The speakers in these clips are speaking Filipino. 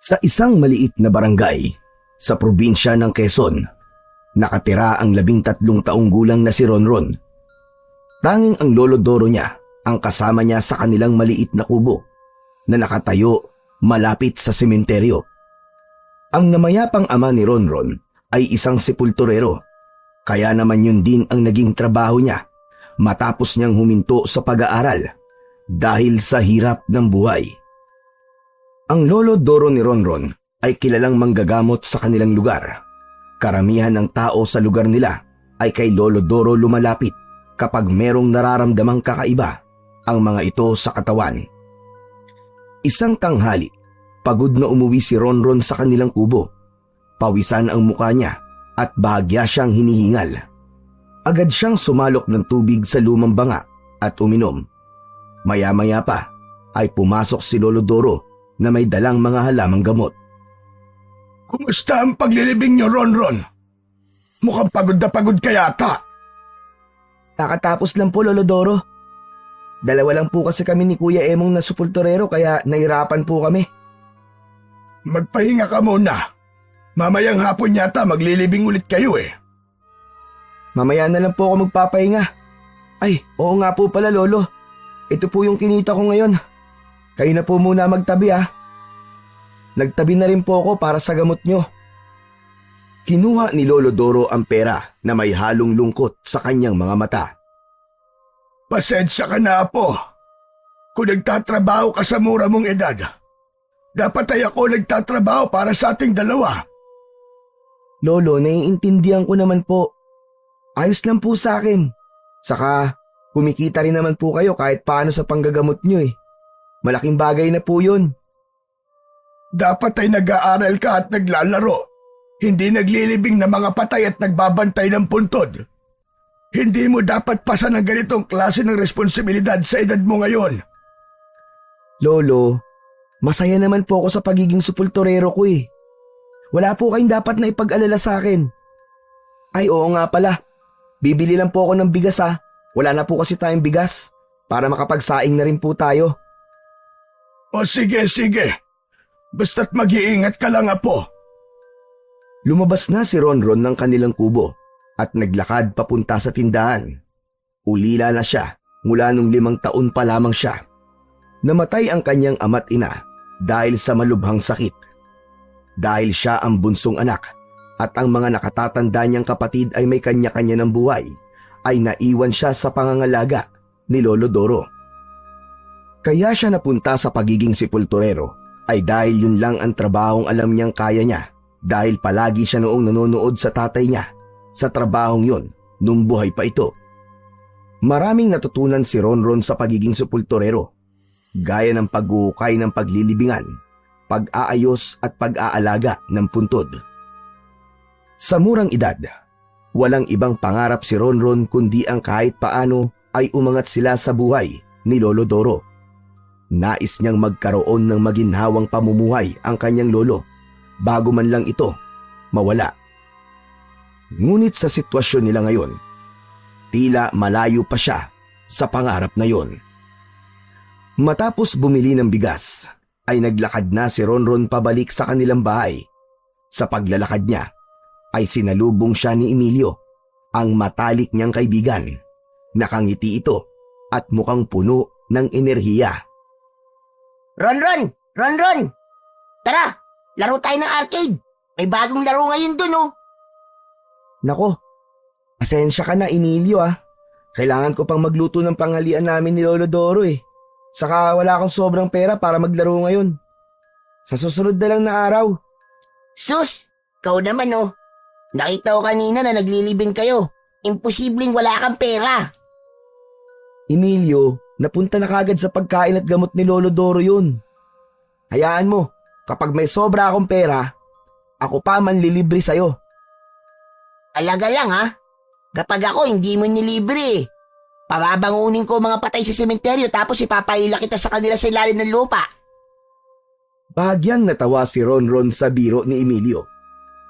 Sa isang maliit na barangay sa probinsya ng Quezon, nakatira ang 13 taong gulang na si Ronron. Tanging ang lolo Doro niya ang kasama niya sa kanilang maliit na kubo na nakatayo malapit sa sementeryo. Ang namayapang ama ni Ronron ay isang sepulturero, kaya naman yun din ang naging trabaho niya matapos niyang huminto sa pag-aaral dahil sa hirap ng buhay. Ang lolo Doro ni Ronron ay kilalang manggagamot sa kanilang lugar. Karamihan ng tao sa lugar nila ay kay Lolo Doro lumalapit kapag merong nararamdamang kakaiba ang mga ito sa katawan. Isang tanghali, pagod na umuwi si Ronron sa kanilang kubo. Pawisan ang mukha niya at bahagya siyang hinihingal. Agad siyang sumalok ng tubig sa lumang banga at uminom. Maya-maya pa ay pumasok si Lolo Doro na may dalang mga halamang gamot. Kumusta ang paglilibing niyo, Ronron? Mukhang pagod na pagod ka yata. Kakatapos lang po, Lolo Doro. Dalawa lang po kasi kami ni Kuya Emong na supulturero kaya nahirapan po kami. Magpahinga ka muna. Mamayang hapon yata maglilibing ulit kayo eh. Mamaya na lang po ako magpapahinga. Ay, oo nga po pala, Lolo. Ito po yung kinita ko ngayon. Kayo na po muna magtabi ah. Nagtabi na rin po ako para sa gamot nyo. Kinuha ni Lolo Doro ang pera na may halong lungkot sa kanyang mga mata. Pasensya ka na, Apo. Kung nagtatrabaho ka sa mura mong edad, dapat ay ako nagtatrabaho para sa ating dalawa. Lolo, naiintindihan ko naman po. Ayos lang po sa akin. Saka, kumikita rin naman po kayo kahit paano sa panggagamot nyo eh. Malaking bagay na po yun. Dapat ay nag-aaral ka at naglalaro. Hindi naglilibing na mga patay at nagbabantay ng puntod. Hindi mo dapat pasan ng ganitong klase ng responsibilidad sa edad mo ngayon. Lolo, masaya naman po ako sa pagiging supulturero ko eh. Wala po kayong dapat na ipag-alala sa akin. Ay oo nga pala, bibili lang po ako ng bigas ha. Wala na po kasi tayong bigas para makapagsaing na rin po tayo. O sige. Basta't mag-iingat ka lang, Apo. Lumabas na si Ronron ng kanilang kubo at naglakad papunta sa tindahan. Ulila na siya mula nung 5 taon pa lamang siya. Namatay ang kanyang ama't ina dahil sa malubhang sakit. Dahil siya ang bunsong anak at ang mga nakatatanda niyang kapatid ay may kanya-kanya ng buhay, ay naiwan siya sa pangangalaga ni Lolo Doro. Kaya siya napunta sa pagiging sepulturero ay dahil yun lang ang trabahong alam niyang kaya niya dahil palagi siya noong nanonood sa tatay niya sa trabahong yun nung buhay pa ito. Maraming natutunan si Ronron sa pagiging sepulturero, gaya ng paghuhukay ng paglilibingan, pag-aayos at pag-aalaga ng puntod. Sa murang edad, walang ibang pangarap si Ronron kundi ang kahit paano ay umangat sila sa buhay ni Lolo Doro. Nais niyang magkaroon ng maginhawang pamumuhay ang kanyang lolo bago man lang ito mawala. Ngunit sa sitwasyon nila ngayon, tila malayo pa siya sa pangarap na yon. Matapos bumili ng bigas, ay naglakad na si Ronron pabalik sa kanilang bahay. Sa paglalakad niya, ay sinalubong siya ni Emilio, ang matalik niyang kaibigan. Nakangiti ito at mukhang puno ng enerhiya. Ronron! Tara, laro tayo ng arcade. May bagong laro ngayon dun, oh. Nako, pasensya ka na, Emilio ah. Kailangan ko pang magluto ng panghalian namin ni Lolo Doro eh. Saka wala akong sobrang pera para maglaro ngayon. Sa susunod na lang na araw. Sus, ikaw naman, oh. Nakita ko kanina na naglilibing kayo. Imposibleng wala kang pera. Emilio, napunta na kagad sa pagkain at gamot ni Lolo Doro yun. Hayaan mo, kapag may sobra akong pera, ako pa manlilibre sa'yo. Alaga lang ha, kapag ako hindi mo nilibre. Pababangunin ko mga patay sa sementeryo tapos ipapaila kita sa kanila sa ilalim ng lupa. Bahagyang natawa si Ronron sa biro ni Emilio.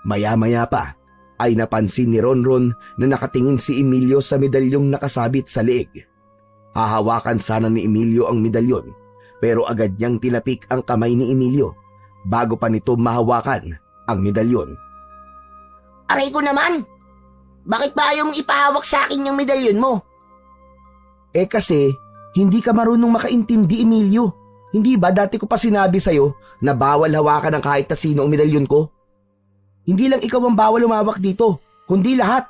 Maya-maya pa ay napansin ni Ronron na nakatingin si Emilio sa medalyong nakasabit sa leeg. Hahawakan sana ni Emilio ang medalyon pero agad niyang tinapik ang kamay ni Emilio bago pa nito mahawakan ang medalyon. Aray ko naman! Bakit ba ayaw mong ipahawak sa akin yung medalyon mo? Eh kasi, hindi ka marunong makaintindi, Emilio. Hindi ba dati ko pa sinabi sa'yo na bawal hawakan ng kahit na sino ang medalyon ko? Hindi lang ikaw ang bawal lumawak dito, kundi lahat.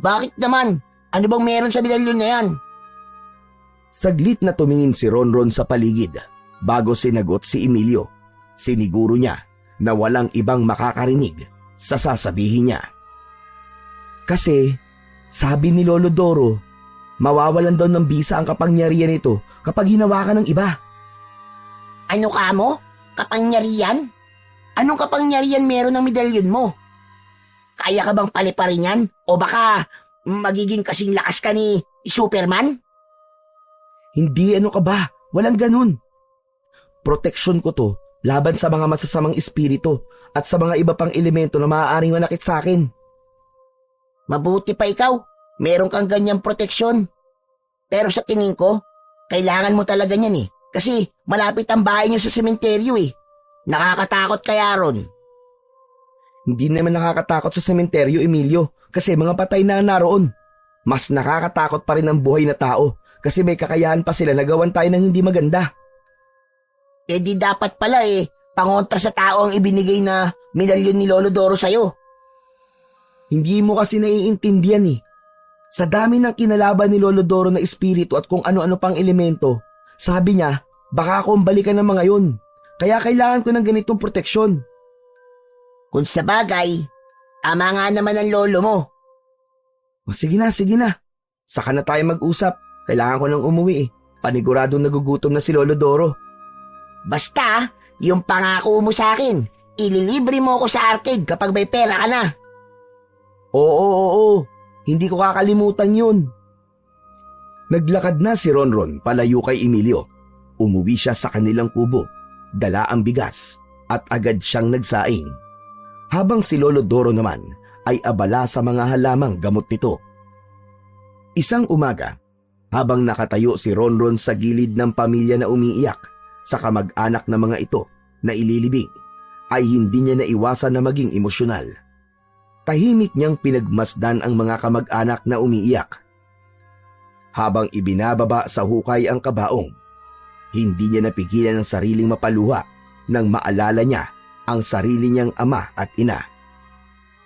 Bakit naman? Ano bang meron sa medalyon na yan? Saglit na tumingin si Ronron sa paligid bago sinagot si Emilio. Siniguro niya na walang ibang makakarinig sa sasabihin niya. Kasi, sabi ni Lolo Doro, mawawalan daw ng bisa ang kapangyarihan nito kapag hinawakan ng iba. Ano ka mo? Kapangyarihan? Anong kapangyarihan meron ng medalyon mo? Kaya ka bang paliparin yan? O baka magiging kasing lakas ka ni Superman? Hindi, ano ka ba? Walang ganun. Proteksyon ko to laban sa mga masasamang espiritu at sa mga iba pang elemento na maaaring manakit sa akin. Mabuti pa ikaw, meron kang ganyang proteksyon. Pero sa tingin ko, kailangan mo talaga niyan eh. Kasi malapit ang bahay niyo sa sementeryo eh. Nakakatakot kaya ron. Hindi naman nakakatakot sa sementeryo, Emilio, kasi mga patay na naroon. Mas nakakatakot pa rin ang buhay na tao kasi may kakayahan pa sila na gawan tayo ng hindi maganda. Eh di dapat pala eh, pangontra sa tao ang ibinigay na medalyon ni Lolo Doro sa'yo. Hindi mo kasi naiintindihan eh. Sa dami ng kinalaban ni Lolo Doro na espiritu at kung ano-ano pang elemento, sabi niya, baka akong balikan ng mga yun. Kaya kailangan ko ng ganitong proteksyon. Kung sa bagay, ama nga naman ang lolo mo. O, sige na. Saka na tayo mag-usap. Kailangan ko nang umuwi eh. Paniguradong nagugutom na si Lolo Doro. Basta, yung pangako mo sa akin, ililibre mo ako sa arcade kapag may pera ka na. Oo. Hindi ko kakalimutan yun. Naglakad na si Ronron palayo kay Emilio. Umuwi siya sa kanilang kubo, dala ang bigas at agad siyang nagsaing. Habang si Lolo Doro naman ay abala sa mga halamang gamot nito. Isang umaga, habang nakatayo si Ronron sa gilid ng pamilya na umiiyak sa kamag-anak na mga ito na ililibing, ay hindi niya naiwasan na maging emosyonal. Tahimik niyang pinagmasdan ang mga kamag-anak na umiiyak. Habang ibinababa sa hukay ang kabaong, hindi niya napigilan ang sariling mapaluha nang maalala niya ang sarili niyang ama at ina.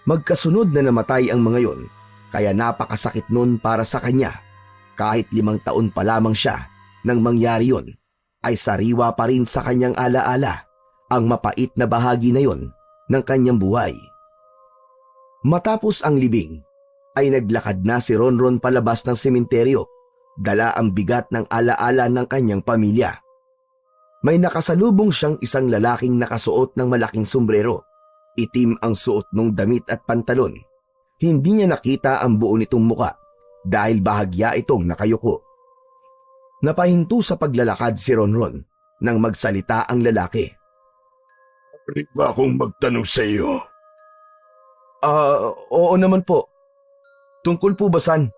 Magkasunod na namatay ang mga yon, kaya napakasakit nun para sa kanya. Kahit 5 taon pa lamang siya nang mangyari yon, ay sariwa pa rin sa kanyang alaala ang mapait na bahagi na yon ng kanyang buhay. Matapos ang libing, ay naglakad na si Ronron palabas ng sementeryo, dala ang bigat ng alaala ng kanyang pamilya. May nakasalubong siyang isang lalaking nakasuot ng malaking sombrero. Itim ang suot ng damit at pantalon. Hindi niya nakita ang buo nitong muka dahil bahagya itong nakayuko. Napahinto sa paglalakad si Ronron nang magsalita ang lalaki. Pwede ba akong magtanong sa iyo? Oo naman po. Tungkol po ba saan?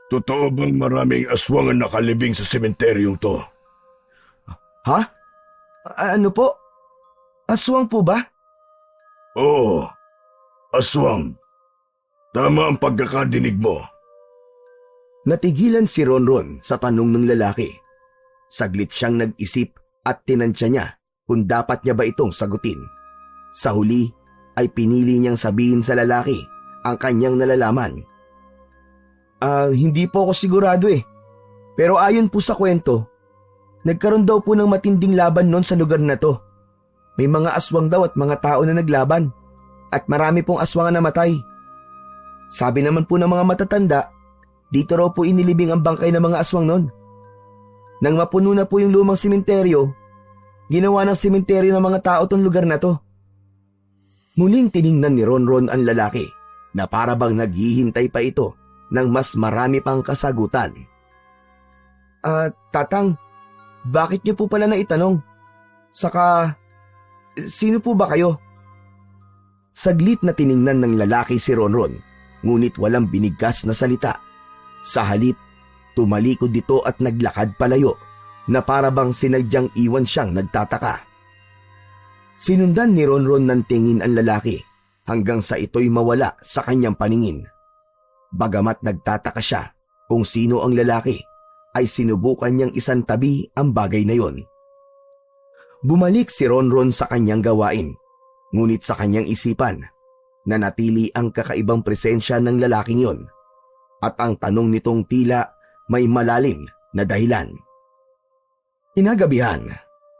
Totoo bang maraming aswang ang nakalibing sa sementeryong to? Ha? Ano po? Aswang po ba? Oo, aswang. Tama ang pagkakadinig mo. Natigilan si Ronron sa tanong ng lalaki. Saglit siyang nag-isip at tinansya niya kung dapat niya ba itong sagutin. Sa huli ay pinili niyang sabihin sa lalaki ang kanyang nalalaman. Hindi po ako sigurado eh. Pero ayon po sa kwento, nagkaroon daw po ng matinding laban noon sa lugar na to. May mga aswang daw at mga tao na naglaban. At marami pong aswang na namatay. Sabi naman po ng mga matatanda, dito raw po inilibing ang bangkay ng mga aswang noon. Nang mapuno na po yung lumang sementeryo, ginawa ng sementeryo ng mga tao tong lugar na to. Muling tiningnan ni Ronron ang lalaki na para bang naghihintay pa ito ng mas marami pang kasagutan. Tatang, bakit niyo po pala naitanong? Saka, sino po ba kayo? Saglit na tiningnan ng lalaki si Ronron, ngunit walang binigkas na salita. Sa halip, tumalikod dito at naglakad palayo, na para bang sinadyang iwan siyang nagtataka. Sinundan ni Ronron ng tingin ang lalaki hanggang sa ito'y mawala sa kanyang paningin. Bagamat nagtataka siya kung sino ang lalaki, ay sinubukan niyang isantabi ang bagay na yon. Bumalik si Ronron sa kanyang gawain, ngunit sa kanyang isipan, nanatili ang kakaibang presensya ng lalaking yon, at ang tanong nitong tila may malalim na dahilan. Inagabihan,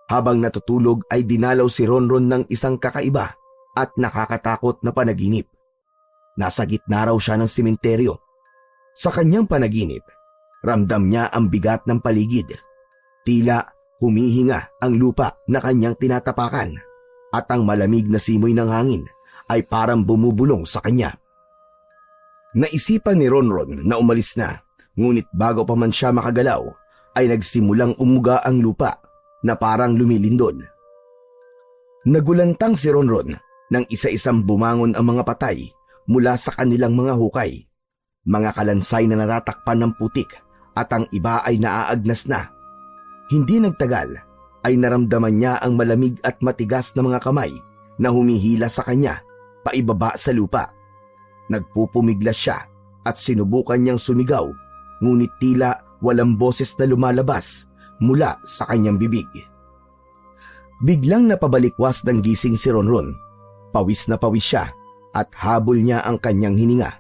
habang natutulog ay dinalaw si Ronron ng isang kakaiba at nakakatakot na panaginip. Nasa gitna raw siya ng sementeryo. Sa kanyang panaginip, ramdam niya ang bigat ng paligid. Tila humihinga ang lupa na kanyang tinatapakan at ang malamig na simoy ng hangin ay parang bumubulong sa kanya. Naisipan ni Ronron na umalis na, ngunit bago pa man siya makagalaw ay nagsimulang umuga ang lupa na parang lumilindol. Nagulantang si Ronron nang isa-isang bumangon ang mga patay mula sa kanilang mga hukay. Mga kalansay na natatakpan ng putik at ang iba ay naaagnas na. Hindi nagtagal ay naramdaman niya ang malamig at matigas na mga kamay na humihila sa kanya paibaba sa lupa. Nagpupumiglas siya at sinubukan niyang sumigaw, ngunit tila walang boses na lumalabas mula sa kanyang bibig. Biglang napabalikwas ng gising si Ronron. Pawis na pawis siya at habol niya ang kanyang hininga.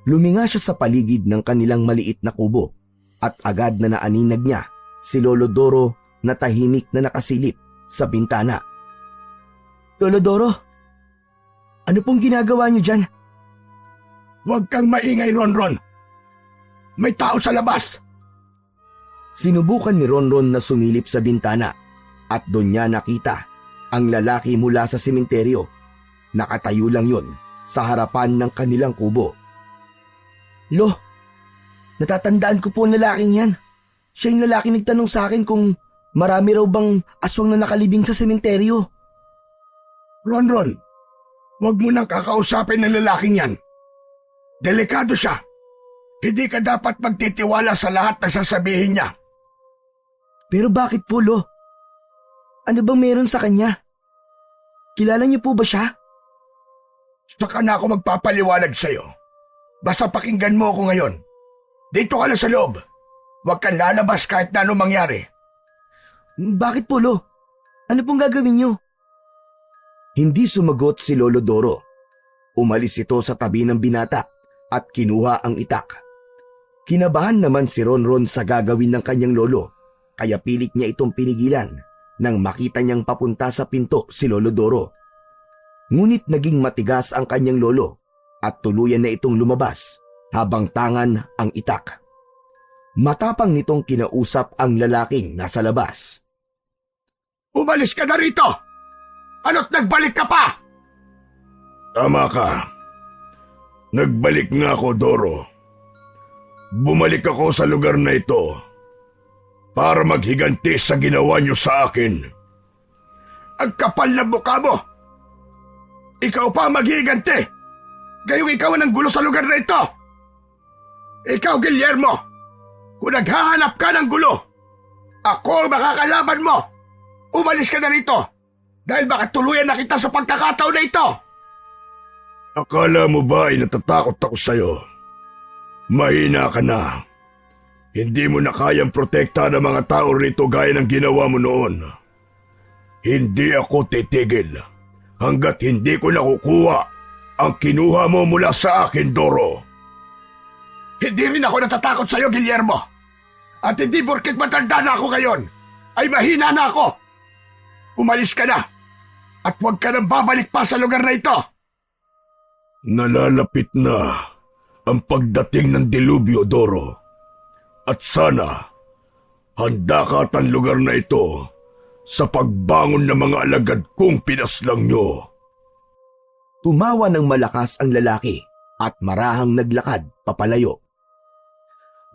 Luminga siya sa paligid ng kanilang maliit na kubo at agad na naaninag niya si Lolo Doro na tahimik na nakasilip sa bintana. "Lolo Doro, ano pong ginagawa niyo dyan?" Huwag kang maingay, Ronron. May tao sa labas. Sinubukan ni Ronron na sumilip sa bintana at doon niya nakita ang lalaki mula sa sementeryo. Nakatayo lang yun sa harapan ng kanilang kubo. "Lo, natatandaan ko po ang lalaking yan. Siya yung lalaki nagtanong sa akin kung marami raw bang aswang na nakalibing sa sementeryo." Ronron, huwag mo nang kakausapin ng lalaking yan. Delikado siya. Hindi ka dapat magtitiwala sa lahat ng sasabihin niya. "Pero bakit po, Lo? Ano bang meron sa kanya? Kilala niyo po ba siya?" Saka na ako magpapaliwanag sa'yo. Basta pakinggan mo ako ngayon. Dito ka lang sa loob. Huwag kang lalabas kahit na anong mangyari. "Bakit po, Lo? Ano pong gagawin niyo?" Hindi sumagot si Lolo Doro. Umalis ito sa tabi ng binata at kinuha ang itak. Kinabahan naman si Ronron sa gagawin ng kanyang lolo, kaya pilit niya itong pinigilan nang makita niyang papunta sa pinto si Lolo Doro. Ngunit naging matigas ang kanyang lolo at tuluyan na itong lumabas habang tangan ang itak. Matapang nitong kinausap ang lalaking nasa labas. Umalis ka na rito! Ano't nagbalik ka pa? Tama ka. Nagbalik nga ako, Doro. Bumalik ako sa lugar na ito para maghiganti sa ginawa niyo sa akin. Ang kapal na mukha mo! Ikaw pa maghiganti! Gayong ikaw ang gulo sa lugar na ito! Ikaw, Guillermo! Kung naghahanap ka ng gulo, ako ang makakalaban mo! Umalis ka na rito! Dahil baka tuluyan na kita sa pagkakataon na ito! Akala mo ba ay natatakot ako sa'yo? Mahina ka na. Hindi mo na kayang protektahan ng mga tao rito gaya ng ginawa mo noon. Hindi ako titigil hanggat hindi ko nakukuha ang kinuha mo mula sa akin, Doro. Hindi rin ako natatakot sa'yo, Guillermo. At hindi porket matanda na ako ngayon, ay mahina na ako. Umalis ka na at huwag ka nang babalik pa sa lugar na ito. Nalalapit na ang pagdating ng dilubyo, Doro. At sana, handa ka at ang lugar na ito sa pagbangon ng mga alagad kong pinaslang nyo. Tumawa ng malakas ang lalaki at marahang naglakad papalayo.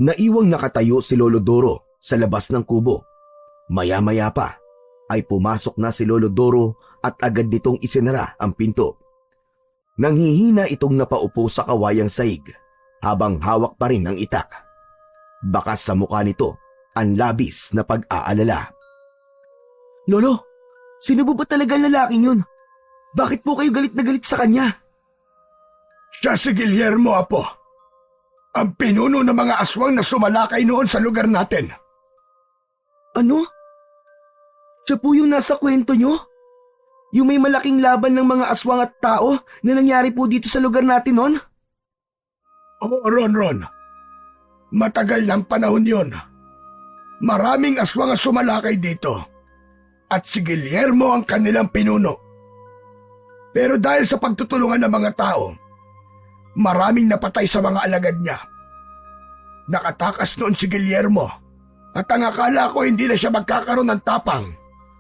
Naiwang nakatayo si Lolo Doro sa labas ng kubo. Maya-maya pa ay pumasok na si Lolo Doro at agad nitong isinara ang pinto. Nanghihina itong napaupo sa kawayang saig habang hawak pa rin ang itak. Bakas sa mukha nito ang labis na pag-aalala. "Lolo, Sino po ba talaga ang lalaking yun? Bakit po kayo galit na galit sa kanya? Siya si Guillermo, Apo. Ang pinuno ng mga aswang na sumalakay noon sa lugar natin. Ano? Siya po yung nasa kwento nyo? Yung may malaking laban ng mga aswang at tao na nangyari po dito sa lugar natin noon? Oo, Ron. Matagal ng panahon yun. Maraming aswang ang sumalakay dito. At si Guillermo ang kanilang pinuno. Pero dahil sa pagtutulungan ng mga tao, maraming napatay sa mga alagad niya. Nakatakas noon si Guillermo at ang akala ko hindi na siya magkakaroon ng tapang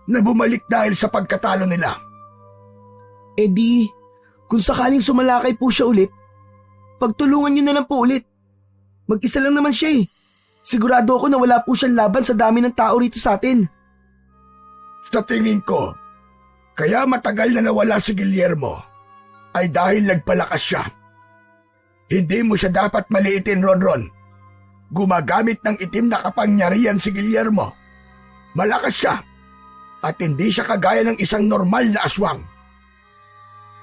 na bumalik dahil sa pagkatalo nila. Eh di, kung sakaling sumalakay po siya ulit, pagtulungan niyo na lang po ulit. Mag-isa lang naman siya eh. Sigurado ako na wala po siyang laban sa dami ng tao rito sa atin. Sa tingin ko, kaya matagal na nawala si Guillermo ay dahil nagpalakas siya. Hindi mo siya dapat maliitin, Ron. Gumagamit ng itim na kapangyarihan si Guillermo. Malakas siya at hindi siya kagaya ng isang normal na aswang.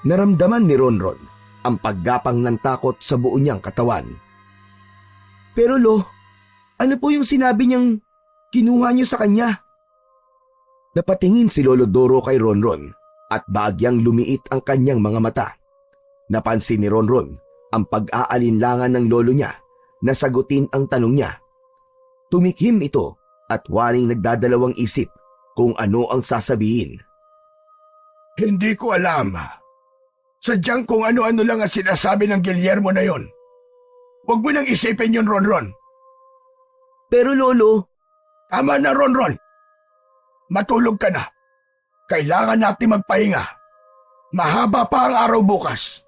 Naramdaman ni Ronron ang paggapang ng takot sa buo niyang katawan. Pero Lo, ano po yung sinabi niyang kinuha niyo sa kanya? Napatingin si Lolo Doro kay Ronron at bagyang lumiit ang kanyang mga mata. Napansin ni Ronron ang pag-aalinlangan ng lolo niya na sagutin ang tanong niya. Tumikhim ito at waring nagdadalawang isip kung ano ang sasabihin. Hindi ko alam. Sadyang kung ano-ano lang ang sinasabi ng Guillermo na yon. Huwag mo nang isipin yun, Ron. Pero Lolo, Tama na, Ron. Matulog ka na. Kailangan natin magpahinga. Mahaba pa ang araw bukas.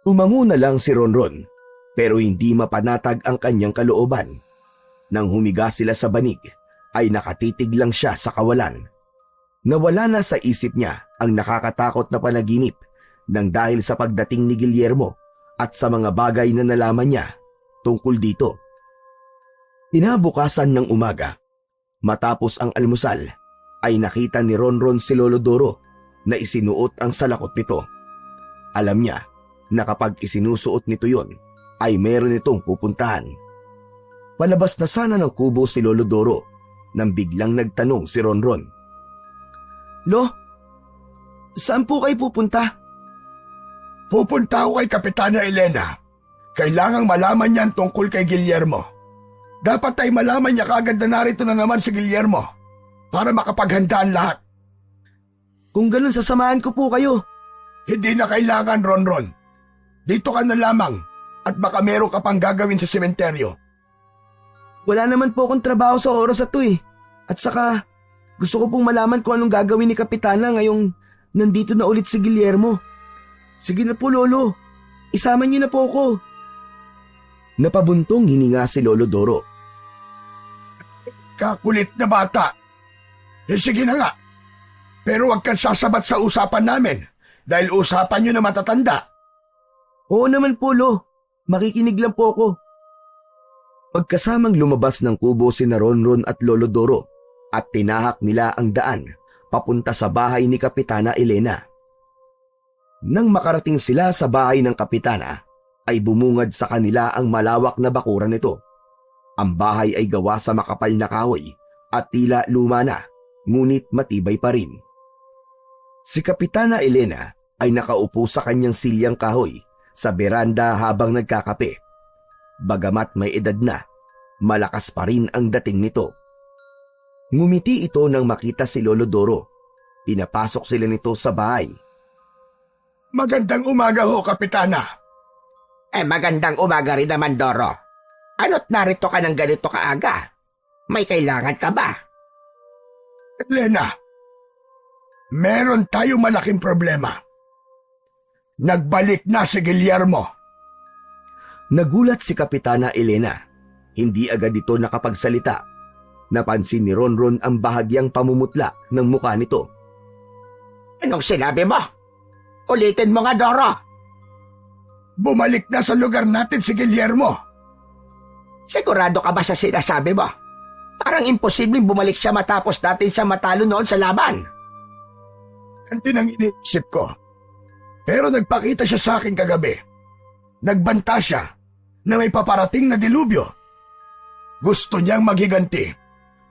umango na lang si Ronron pero hindi mapanatag ang kanyang kalooban. Nang humiga sila sa banig ay nakatitig lang siya sa kawalan. Nawala na sa isip niya ang nakakatakot na panaginip nang dahil sa pagdating ni Guillermo at sa mga bagay na nalaman niya tungkol dito. Kinabukasan ng umaga, matapos ang almusal, ay nakita ni Ronron si Lolo Doro na isinuot ang salakot nito. Alam niya na kapag isinusuot nito yon, ay meron itong pupuntahan. Palabas na sana ng kubo si Lolo Doro nang biglang nagtanong si Ronron. Lo, saan po kayo pupunta? Pupunta ako kay Kapitana Elena. Kailangang malaman niya ang tungkol kay Guillermo. Dapat ay malaman niya kaagad na narito na naman si Guillermo para makapaghanda ang lahat. Kung ganun, sasamahan ko po kayo. Hindi na kailangan, Ronron. Dito ka na lamang at baka meron ka pang gagawin sa sementeryo. Wala naman po akong trabaho sa oras na to eh. At saka, gusto ko pong malaman kung anong gagawin ni Kapitana ngayong nandito na ulit si Guillermo. Sige na po, Lolo. Isama niyo na po ako. Napabuntong hininga si Lolo Doro. Kakulit na bata. Sige na nga. Pero huwag kang sasabat sa usapan namin dahil usapan niyo na matatanda. Oo naman po, Lo. Makikinig lang po ako. Pagkasamang lumabas ng kubo si Ronron at Lolo Doro at tinahak nila ang daan papunta sa bahay ni Kapitana Elena. Nang makarating sila sa bahay ng Kapitana, ay bumungad sa kanila ang malawak na bakuran nito. Ang bahay ay gawa sa makapal na kahoy at tila luma na, ngunit matibay pa rin. Si Kapitana Elena ay nakaupo sa kanyang silyang kahoy sa beranda habang nagkakape. Bagamat may edad na, malakas pa rin ang dating nito. Ngumiti ito nang makita si Lolo Doro. Pinapasok sila nito sa bahay. Magandang umaga ho, Kapitana. Magandang umaga rin naman, Doro. Ano't narito ka ng ganito kaaga? May kailangan ka ba? Elena, meron tayong malaking problema. Nagbalik na si Guillermo. Nagulat si Kapitana Elena. Hindi agad ito nakapagsalita. Napansin ni Ronron ang bahagyang pamumutla ng mukha nito. Anong sinabi mo? Ulitin mo nga, Doro. Bumalik na sa lugar natin si Guillermo. Sigurado ka ba sa sinasabi mo? Parang imposibleng bumalik siya matapos natin siya matalo noon sa laban. Ganti ang iniisip ko. Pero nagpakita siya sa akin kagabi. Nagbanta siya na may paparating na dilubyo. Gusto niyang maghiganti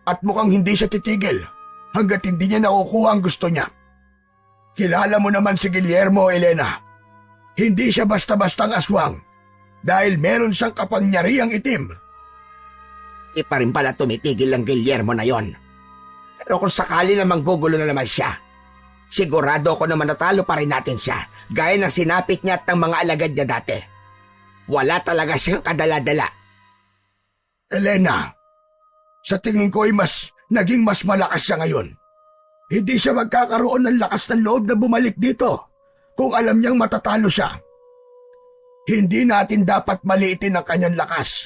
at mukhang hindi siya titigil hanggat hindi niya nakukuha ang gusto niya. Kilala mo naman si Guillermo, Elena. Hindi siya basta-bastang aswang dahil meron siyang kapangyarihang itim. Di pa rin pala tumitigil ang Guillermo na yon. Pero kung sakali namang gugulo na naman siya, sigurado ako na manatalo pa rin natin siya, gaya ng sinapit niya at ng mga alagad niya dati. Wala talaga siyang kadala-dala. Elena, sa tingin ko ay naging mas malakas siya ngayon. Hindi siya magkakaroon ng lakas ng loob na bumalik dito kung alam niyang matatalo siya. Hindi natin dapat maliitin ang kanyang lakas.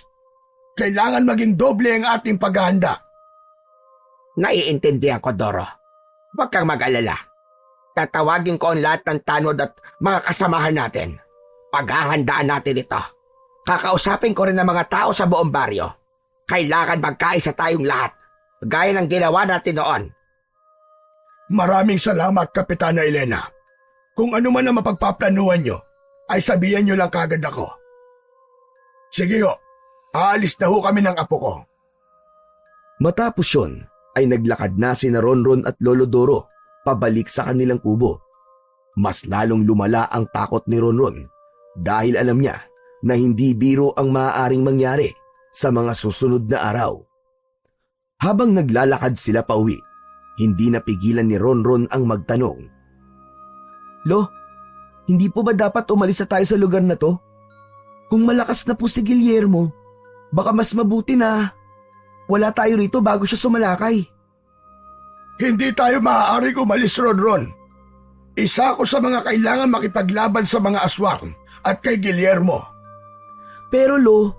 Kailangan maging doble ang ating paghahanda. Naiintindihan ko, Doro. Huwag kang mag-alala. Tatawagin ko ang lahat ng tanod at mga kasamahan natin. Paghahandaan natin ito. Kakausapin ko rin ang mga tao sa buong baryo. Kailangan magkaisa tayong lahat, gaya ng ginawa natin noon. Maraming salamat, Kapitana Elena. Kung ano man ang mapagpaplanuhan nyo, ay sabihan nyo lang kagad ako. Sige ho, aalis na ho kami ng apo ko. Matapos yun, ay naglakad na sina Ronron at Lolo Doro pabalik sa kanilang kubo. Mas lalong lumala ang takot ni Ronron dahil alam niya na hindi biro ang maaaring mangyari sa mga susunod na araw. Habang naglalakad sila pauwi, hindi napigilan ni Ronron ang magtanong. Lo, hindi po ba dapat umalis na tayo sa lugar na to? Kung malakas na po si Guillermo, baka mas mabuti na wala tayo rito bago siya sumalakay. Hindi tayo maaaring umalis, Ronron. Isa ako sa mga kailangan makipaglaban sa mga aswang at kay Guillermo. Pero Lo,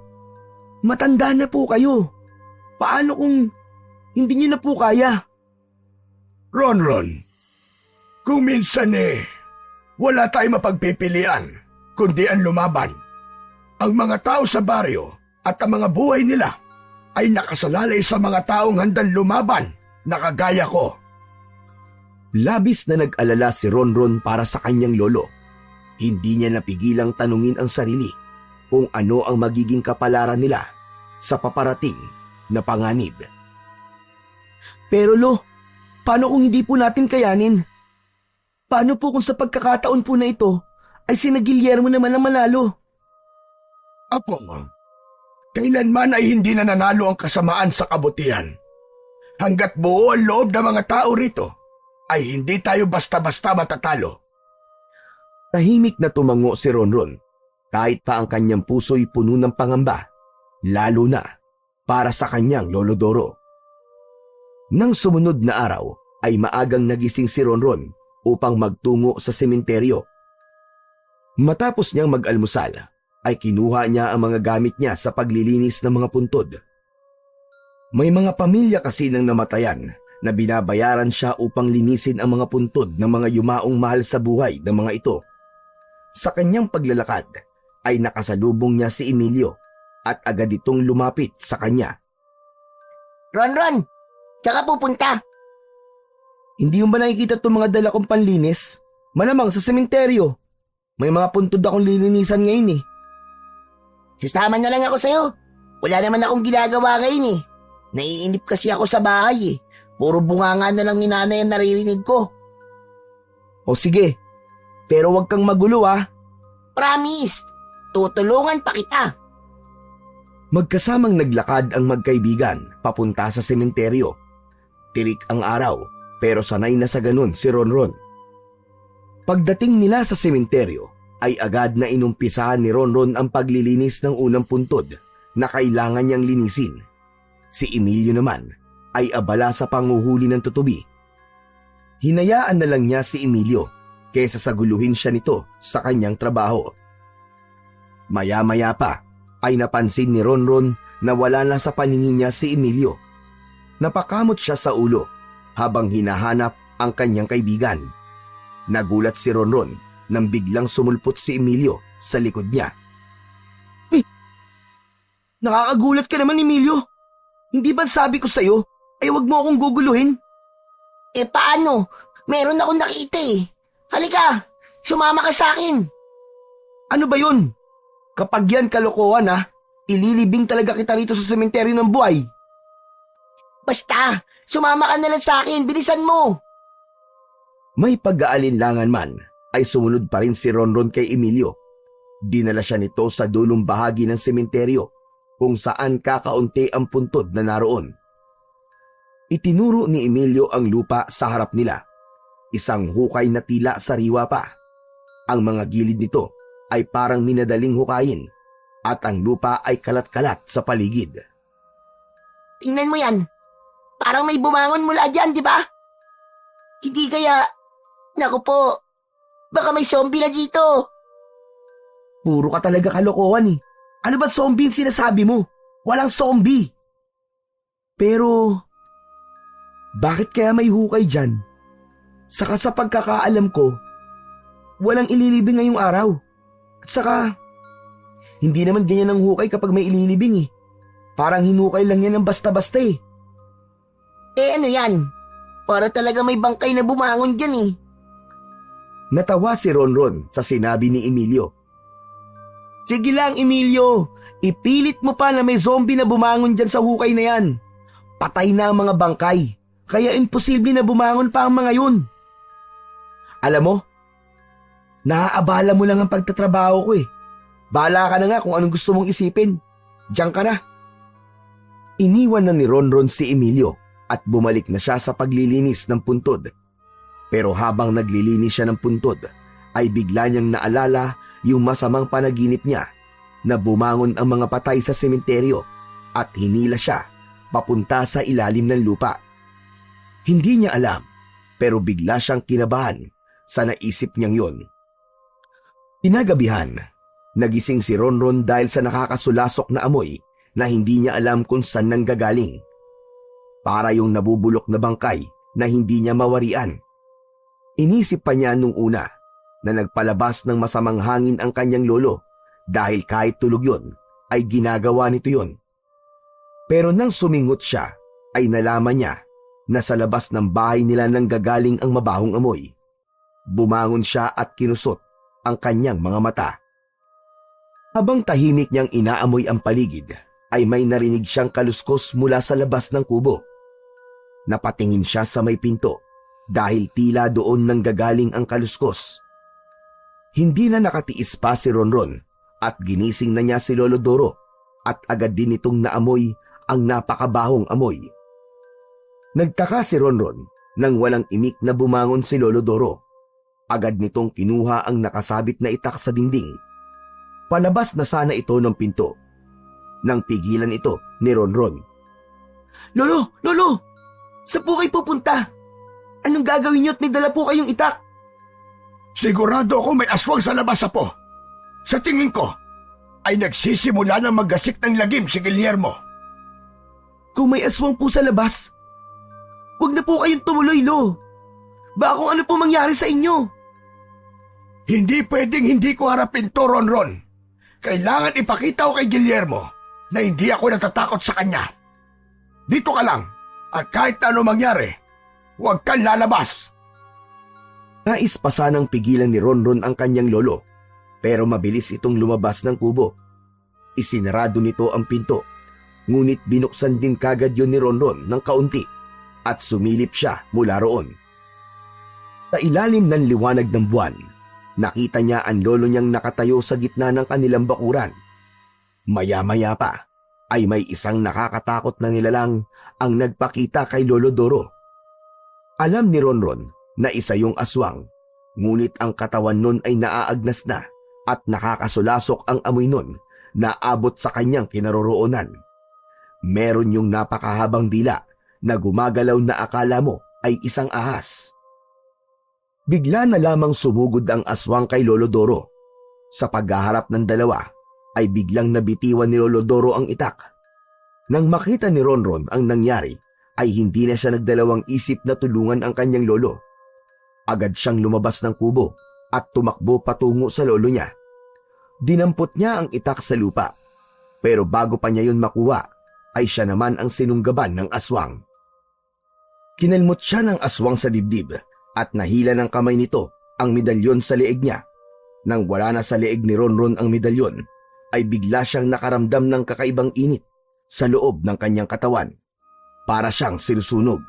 matanda na po kayo. Paano kung hindi niyo na po kaya? Ronron, kung minsan wala tayong mapagpipilian kundi ang lumaban. Ang mga tao sa baryo at ang mga buhay nila ay nakasalalay sa mga taong handang lumaban na kagaya ko. Labis na nag-alala si Ronron para sa kanyang lolo. Hindi niya napigilang tanungin ang sarili kung ano ang magiging kapalaran nila sa paparating na panganib. Pero Lo, paano kung hindi po natin kayanin? Paano po kung sa pagkakataon po na ito ay sina Guillermo naman ang manalo? Apo, kailanman ay hindi na nanalo ang kasamaan sa kabutihan. Hanggat buo ang loob ng mga tao rito, ay hindi tayo basta-basta matatalo. Tahimik na tumango si Ronron kahit pa ang kanyang puso'y puno ng pangamba, lalo na para sa kanyang Lolo Doro. Nang sumunod na araw ay maagang nagising si Ronron upang magtungo sa sementeryo. Matapos niyang mag-almusal ay kinuha niya ang mga gamit niya sa paglilinis ng mga puntod. May mga pamilya kasi nang namatayan na binabayaran siya upang linisin ang mga puntod ng mga yumaong mahal sa buhay ng mga ito. Sa kanyang paglalakad ay nakasalubong niya si Emilio at agad itong lumapit sa kanya. Ronron, tsaka pupunta. Hindi mo ba nakikita itong mga dala kong panlinis? Malamang sa sementeryo. May mga puntod akong lilinisan ngayon eh. Sasama na lang ako sa'yo. Wala naman akong ginagawa ngayon eh. Naiinip kasi ako sa bahay eh. Puro bunganga na lang ni nanay ang naririnig ko. O sige, pero wag kang magulo ah. Promise, tutulungan pa kita. Magkasamang naglakad ang magkaibigan papunta sa sementeryo. Tirik ang araw pero sanay na sa ganun si Ronron. Pagdating nila sa sementeryo ay agad na inumpisahan ni Ronron ang paglilinis ng unang puntod na kailangan niyang linisin. Si Emilio naman ay abala sa panguhuli ng tutubi. Hinayaan na lang niya si Emilio kaysa saguluhin siya nito sa kanyang trabaho. Maya-maya pa ay napansin ni Ronron na wala na sa paningin niya si Emilio. Napakamot siya sa ulo habang hinahanap ang kanyang kaibigan. Nagulat si Ronron nang biglang sumulpot si Emilio sa likod niya. Nakakagulat ka naman, Emilio. Hindi ba sabi ko sa'yo ay wag mo akong guguluhin? Paano? Meron akong nakita eh. Halika, sumama ka sa akin. Ano ba yun? Kapag yan kalokohan ililibing talaga kita rito sa sementeryo ng buhay. Basta, sumama ka na lang sa akin, bilisan mo. May pag-aalinlangan man, ay sumunod pa rin si Ronron kay Emilio. Dinala siya nito sa dulong bahagi ng sementeryo, kung saan kakaunti ang puntod na naroon. Itinuro ni Emilio ang lupa sa harap nila. Isang hukay na tila sariwa pa. Ang mga gilid nito ay parang minadaling hukayin at ang lupa ay kalat-kalat sa paligid. Tingnan mo yan. Parang may bumangon mula dyan, di ba? Hindi kaya... Naku po, baka may zombie na dito. Puro ka talaga kalokohan eh. Ano ba zombie ang sinasabi mo? Walang zombie. Pero, bakit kaya may hukay dyan? Saka sa pagkakaalam ko, walang ililibing ngayong araw. At saka, hindi naman ganyan ang hukay kapag may ililibing eh. Parang hinukay lang yan ng basta-basta eh. Eh ano yan? Para talaga may bangkay na bumangon dyan eh. Natawa si Ronron sa sinabi ni Emilio. Sige lang, Emilio. Ipilit mo pa na may zombie na bumangon dyan sa hukay na yan. Patay na ang mga bangkay. Kaya imposible na bumangon pa ang mga yun. Alam mo, naaabala mo lang ang pagtatrabaho ko eh. Bahala ka na nga kung anong gusto mong isipin. Diyan ka na. Iniwan na ni Ronron si Emilio at bumalik na siya sa paglilinis ng puntod. Pero habang naglilinis siya ng puntod, ay bigla niyang naalala yung masamang panaginip niya na bumangon ang mga patay sa sementeryo at hinila siya papunta sa ilalim ng lupa. Hindi niya alam, pero bigla siyang kinabahan sa naisip niyang yon. Inagabihan, nagising si Ronron dahil sa nakakasulasok na amoy na hindi niya alam kung saan nanggagaling. Para yung nabubulok na bangkay na hindi niya mawarian. Inisip pa niya nung una na nagpalabas ng masamang hangin ang kanyang lolo dahil kahit tulog yon ay ginagawa nito yon. Pero nang sumingot siya ay nalaman niya na sa labas ng bahay nila nanggagaling ang mabahong amoy. Bumangon siya at kinusot ang kanyang mga mata. Habang tahimik niyang inaamoy ang paligid ay may narinig siyang kaluskos mula sa labas ng kubo. Napatingin siya sa may pinto dahil tila doon nanggagaling ang kaluskos. Hindi na nakatiis pa si Ronron at ginising na niya si Lolo Doro at agad din itong naamoy ang napakabahong amoy. Nagtaka si Ronron nang walang imik na bumangon si Lolo Doro. Agad nitong kinuha ang nakasabit na itak sa dingding. Palabas na sana ito ng pinto. Nang pigilan ito ni Ronron. Lolo! Lolo! Saan po kayo pupunta? Anong gagawin niyo at may dala po kayong itak? Sigurado ako may aswang sa labas, Apo. Sa tingin ko, ay nagsisimula na maggasik ng lagim si Guillermo. Kung may aswang po sa labas, huwag na po kayong tumuloy, Lo. Baka kung ano po mangyari sa inyo. Hindi pwedeng hindi ko harapin to, Ronron. Kailangan ipakita ko kay Guillermo na hindi ako natatakot sa kanya. Dito ka lang, at kahit na ano mangyari, huwag kang lalabas. Nais pa sanang pigilan ni Ronron ang kanyang lolo, pero mabilis itong lumabas ng kubo. Isinarado nito ang pinto, ngunit binuksan din kagad yun ni Ronron ng kaunti at sumilip siya mula roon. Sa ilalim ng liwanag ng buwan, nakita niya ang lolo niyang nakatayo sa gitna ng kanilang bakuran. Maya-maya pa ay may isang nakakatakot na nilalang ang nagpakita kay Lolo Doro. Alam ni Ronron na isa yung aswang, ngunit ang katawan nun ay naaagnas na at nakakasulasok ang amoy nun na abot sa kanyang kinaroroonan. Meron yung napakahabang dila na gumagalaw na akala mo ay isang ahas. Bigla na lamang sumugod ang aswang kay Lolo Doro. Sa paghaharap ng dalawa ay biglang nabitiwan ni Lolo Doro ang itak. Nang makita ni Ronron ang nangyari ay hindi na siya nagdalawang isip na tulungan ang kanyang lolo. Agad siyang lumabas ng kubo at tumakbo patungo sa lolo niya. Dinampot niya ang itak sa lupa, pero bago pa niya yun makuha ay siya naman ang sinunggaban ng aswang. Kinalmot siya ng aswang sa dibdib at nahila ng kamay nito ang medalyon sa leeg niya. Nang wala na sa leeg ni Ronron ang medalyon, ay bigla siyang nakaramdam ng kakaibang init sa loob ng kanyang katawan. Para siyang sinusunog.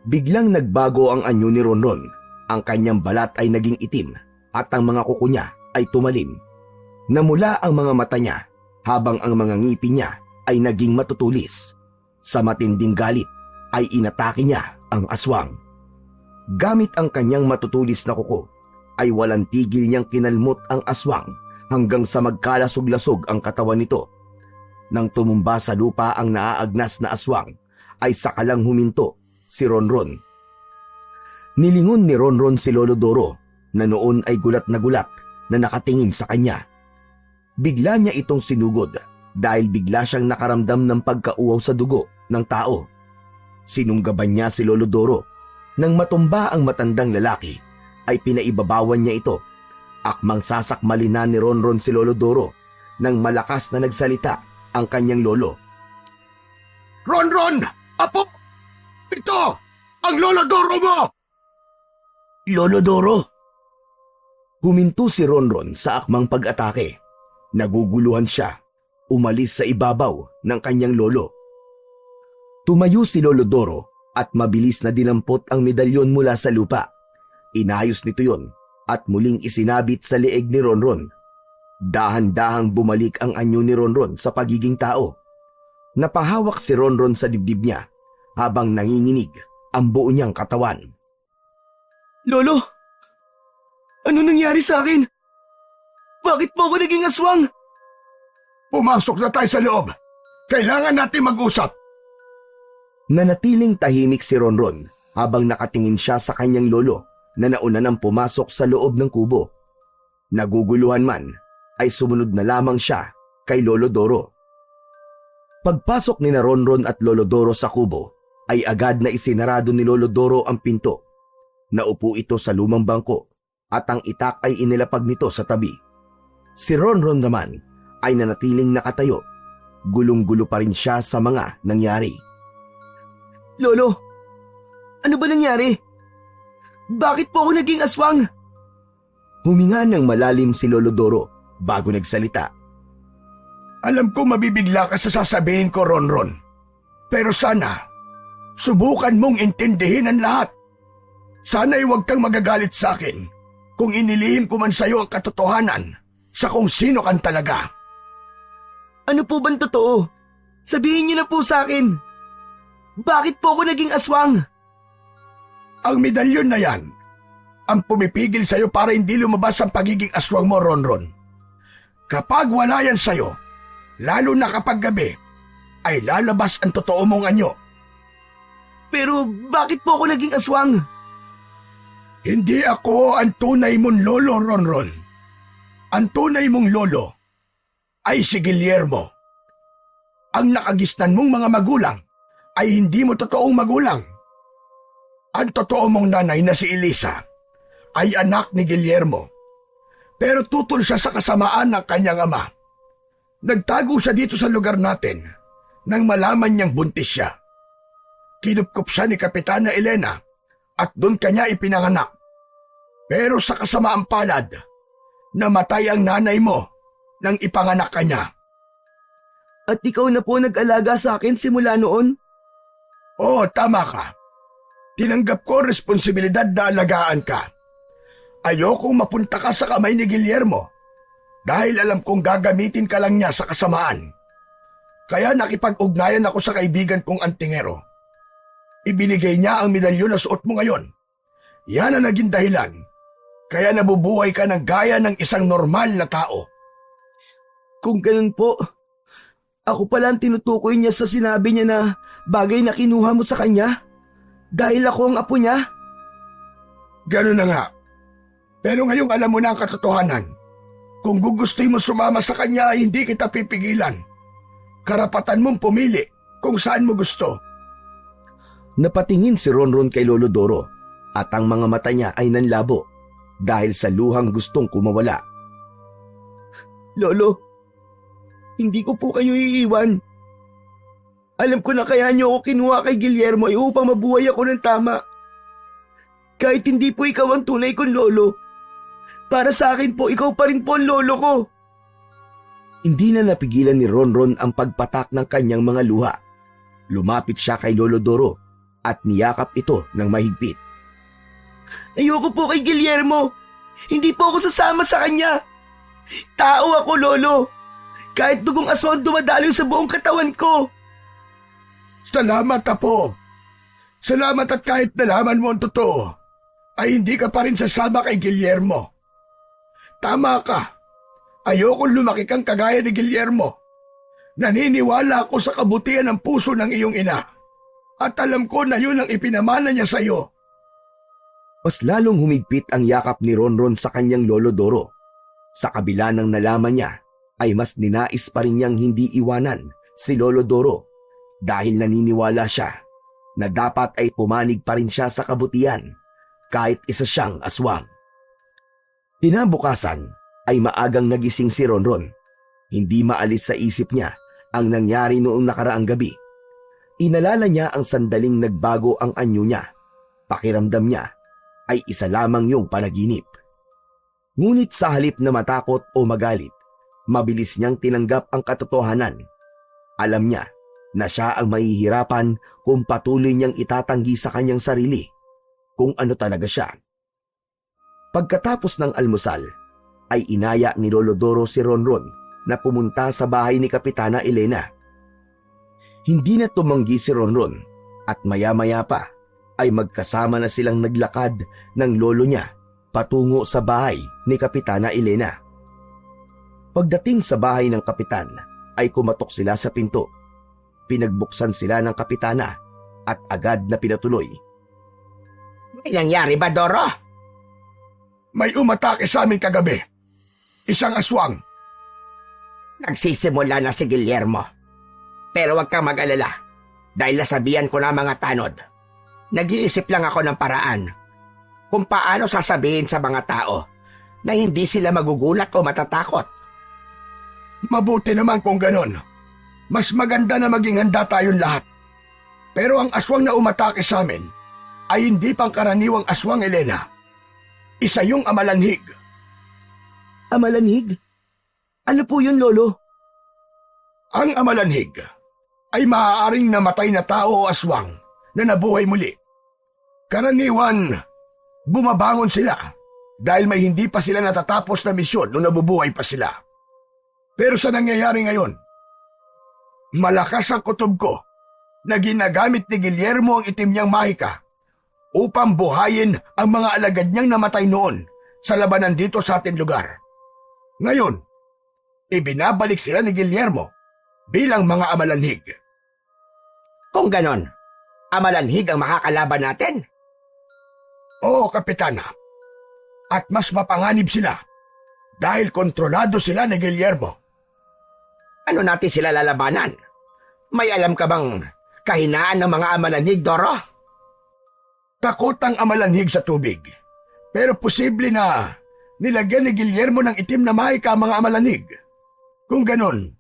Biglang nagbago ang anyo ni Ronron. Ang kanyang balat ay naging itim at ang mga kuko niya ay tumalim. Namula ang mga mata niya habang ang mga ngipin niya ay naging matutulis. Sa matinding galit ay inatake niya ang aswang. Gamit ang kanyang matutulis na kuko ay walang tigil niyang kinalmot ang aswang hanggang sa magkalasog-lasog ang katawan nito. Nang tumumba sa lupa ang naaagnas na aswang ay sakalang huminto si Ronron. Nilingon ni Ronron si Lolo Doro na noon ay gulat na nakatingin sa kanya. Bigla niya itong sinugod dahil bigla siyang nakaramdam ng pagkauaw sa dugo ng tao. Sinunggaban niya si Lolo Doro. Nang matumba ang matandang lalaki, ay pinaibabawan niya ito. Akmang sasakmalin na ni Ronron si Lolo Doro nang malakas na nagsalita ang kanyang lolo. Ronron! Apo! Ito! Ang Lolo Doro mo! Lolo Doro! Huminto si Ronron sa akmang pag-atake. Naguguluhan siya. Umalis sa ibabaw ng kanyang lolo. Tumayo si Lolo Doro at mabilis na dinampot ang medalyon mula sa lupa. Inayos nito yon at muling isinabit sa leeg ni Ronron. Dahan-dahang bumalik ang anyo ni Ronron sa pagiging tao. Napahawak si Ronron sa dibdib niya habang nanginginig ang buo niyang katawan. Lolo! Ano nangyari sa akin? Bakit po ako naging aswang? Pumasok na tayo sa loob. Kailangan natin mag-usap. Nanatiling tahimik si Ronron habang nakatingin siya sa kanyang lolo na nauna nang pumasok sa loob ng kubo. Naguguluhan man, ay sumunod na lamang siya kay Lolo Doro. Pagpasok ni Ronron at Lolo Doro sa kubo, ay agad na isinarado ni Lolo Doro ang pinto. Naupo ito sa lumang bangko at ang itak ay inilapag nito sa tabi. Si Ronron naman ay nanatiling nakatayo. Gulong-gulo pa rin siya sa mga nangyari. Lolo, ano ba nangyari? Bakit po ako naging aswang? Huminga ng malalim si Lolo Doro bago nagsalita. Alam ko mabibigla ka sa sasabihin ko, Ronron. Pero sana, subukan mong intindihin ang lahat. Sana'y huwag kang magagalit sa akin kung inilihim ko man sa iyo ang katotohanan sa kung sino kang talaga. Ano po bang totoo? Sabihin niyo na po sa akin. Bakit po ako naging aswang? Ang medalyon na yan ang pumipigil sa iyo para hindi lumabas ang pagiging aswang mo, Ronron. Kapag wala yan sa iyo, lalo na kapag gabi, ay lalabas ang totoo mong anyo. Pero bakit po ako naging aswang? Hindi ako ang tunay mong lolo, Ronron. Ang tunay mong lolo ay si Guillermo. Ang nakagisnan mong mga magulang ay hindi mo totoong magulang. Ang totoo mong nanay na si Elisa ay anak ni Guillermo. Pero tutol siya sa kasamaan ng kanyang ama. Nagtago siya dito sa lugar natin nang malaman niyang buntis siya. Kinupkup siya ni Kapitana Elena at doon kanya ipinanganak. Pero sa kasamaang palad, namatay ang nanay mo nang ipanganak ka niya. At ikaw na po nag-alaga sa akin simula noon? Oo, tama ka. Tinanggap ko ang responsibilidad na alagaan ka. Ayokong mapunta ka sa kamay ni Guillermo dahil alam kong gagamitin ka lang niya sa kasamaan. Kaya nakipag-ugnayan ako sa kaibigan kong antingero. Ibinigay niya ang medalyon na suot mo ngayon. Yan ang naging dahilan. Kaya nabubuhay ka ng gaya ng isang normal na tao. Kung ganun po, ako pala ang tinutukoy niya sa sinabi niya na bagay na kinuha mo sa kanya dahil ako ang apo niya. Ganun na nga. Pero ngayong alam mo na ang katotohanan. Kung gugustuhin mo sumama sa kanya, hindi kita pipigilan. Karapatan mong pumili kung saan mo gusto. Napatingin si Ronron kay Lolo Doro at ang mga mata niya ay nanlabo dahil sa luhang gustong kumawala. Lolo, hindi ko po kayo iiwan. Alam ko na kaya niyo ako kinuha kay Guillermo upang mabuhay ako ng tama. Kahit hindi po ikaw ang tunay kong lolo, para sa akin po, ikaw pa rin po ang lolo ko. Hindi na napigilan ni Ronron ang pagpatak ng kanyang mga luha. Lumapit siya kay Lolo Doro at niyakap ito ng mahigpit. Ayoko po kay Guillermo. Hindi po ako sasama sa kanya. Tao ako, Lolo. Kahit dugong aswang dumadaloy sa buong katawan ko. Salamat, Apo. Salamat at kahit nalaman mo ang totoo, ay hindi ka pa rin sasama kay Guillermo. Tama ka. Ayokong lumaki kang kagaya ni Guillermo. Naniniwala ako sa kabutihan ng puso ng iyong ina. At alam ko na yun ang ipinamana niya sa iyo. Mas lalong humigpit ang yakap ni Ronron sa kanyang Lolo Doro. Sa kabila ng nalaman niya, ay mas ninais pa rin niyang hindi iwanan si Lolo Doro dahil naniniwala siya na dapat ay pumanig pa rin siya sa kabutihan kahit isa siyang aswang. Kinabukasan ay maagang nagising si Ronron. Hindi maalis sa isip niya ang nangyari noong nakaraang gabi. Inalala niya ang sandaling nagbago ang anyo niya. Pakiramdam niya ay isa lamang yung panaginip. Ngunit sa halip na matakot o magalit, mabilis niyang tinanggap ang katotohanan. Alam niya na siya ang mahihirapan kung patuloy niyang itatanggi sa kanyang sarili kung ano talaga siya. Pagkatapos ng almusal, ay inaya ni Lolo Doro si Ronron na pumunta sa bahay ni Kapitana Elena. Hindi na tumanggi si Ronron at maya-maya pa ay magkasama na silang naglakad ng lolo niya patungo sa bahay ni Kapitana Elena. Pagdating sa bahay ng kapitan ay kumatok sila sa pinto. Pinagbuksan sila ng kapitana at agad na pinatuloy. May nangyari ba, Doro? May umatake sa amin kagabi. Isang aswang. Nagsisimula na si Guillermo. Pero huwag kang mag-alala dahil nasabihan ko na mga tanod. Nag-iisip lang ako ng paraan kung paano sasabihin sa mga tao na hindi sila magugulat o matatakot. Mabuti naman kung ganon. Mas maganda na maging handa tayong lahat. Pero ang aswang na umatake sa amin ay hindi pangkaraniwang aswang, Elena. Isa yung amalanhig. Amalanhig? Ano po yun, Lolo? Ang amalanhig ay maaaring namatay na tao o aswang na nabuhay muli. Karaniwan, bumabangon sila dahil may hindi pa sila natatapos na misyon nung nabubuhay pa sila. Pero sa nangyayari ngayon, malakas ang kutob ko na ginagamit ni Guillermo ang itim niyang mahika upang buhayin ang mga alagad niyang namatay noon sa labanan dito sa ating lugar. Ngayon, ibinabalik sila ni Guillermo bilang mga amalanhig. Kung ganon, amalanhig ang makakalaban natin? Oo, Kapitana. At mas mapanganib sila dahil kontrolado sila ni Guillermo. Ano natin sila lalabanan? May alam ka bang kahinaan ng mga amalanhig, Doro? Takot ang amalanhig sa tubig. Pero posible na nilagyan ni Guillermo ng itim na mahika ang mga amalanhig. Kung ganon,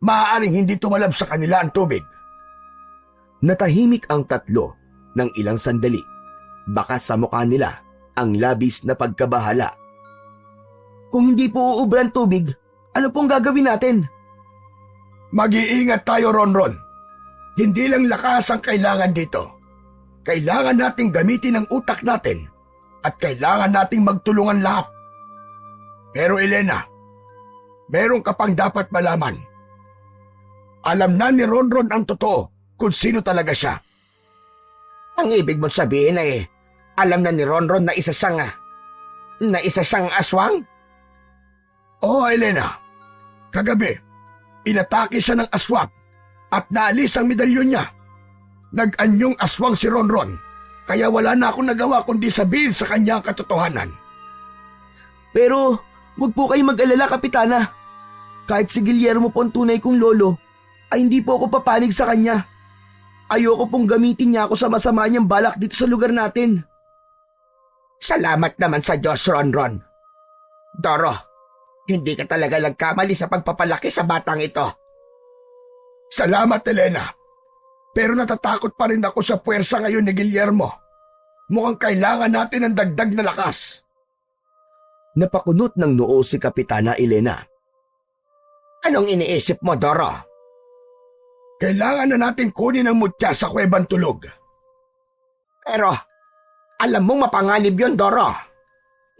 maaaring hindi tumalab sa kanila ang tubig. Natahimik ang tatlo ng ilang sandali. Baka sa mukha nila ang labis na pagkabahala. Kung hindi po uubran tubig, ano pong gagawin natin? Mag-iingat tayo, Ronron. Hindi lang lakas ang kailangan dito. Kailangan nating gamitin ang utak natin at kailangan nating magtulungan lahat. Pero Elena, meron ka pang dapat malaman. Alam na ni Ronron ang totoo kung sino talaga siya. Ang ibig mong sabihin ay alam na ni Ronron na isa siyang aswang? Oo, Elena. Kagabi, inatake siya ng aswang at naalis ang medalyon niya. Nag-anyong aswang si Ronron, kaya wala na akong nagawa kundi sabihin sa kanya ang katotohanan. Pero huwag po kayo mag-alala, Kapitana. Kahit si Guillermo po ang tunay kong lolo, ay hindi po ako papanig sa kanya. Ayoko pong gamitin niya ako sa masama niyang balak dito sa lugar natin. Salamat naman sa Diyos, Ronron. Doro, hindi ka talaga nagkamali sa pagpapalaki sa batang ito. Salamat, Elena. Pero natatakot pa rin ako sa puwersa ngayon ni Guillermo. Mukhang kailangan natin ng dagdag na lakas. Napakunot ng noo si Kapitana Elena. Anong iniisip mo, Doro? Kailangan na natin kunin ang mutya sa Kuwebang Tulog. Pero, alam mong mapanganib yun, Doro.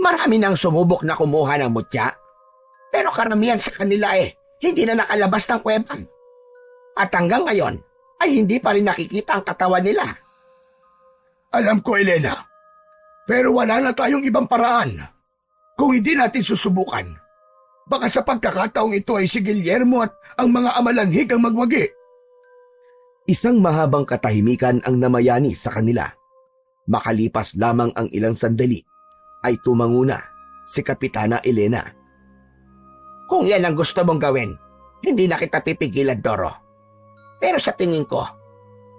Marami nang sumubok na kumuha ng mutya. Pero karamihan sa kanila hindi na nakalabas ng kuweba. At hanggang ngayon, ay hindi pa rin nakikita ang katawan nila. Alam ko, Elena. Pero wala na tayong ibang paraan. Kung hindi natin susubukan, baka sa pagkakataong ito ay si Guillermo at ang mga amalanhig ang magwagi. Isang mahabang katahimikan ang namayani sa kanila. Makalipas lamang ang ilang sandali, ay tumanguna si Kapitana Elena. Kung yan ang gusto mong gawin, hindi na kita pipigilan, Doro. Pero sa tingin ko,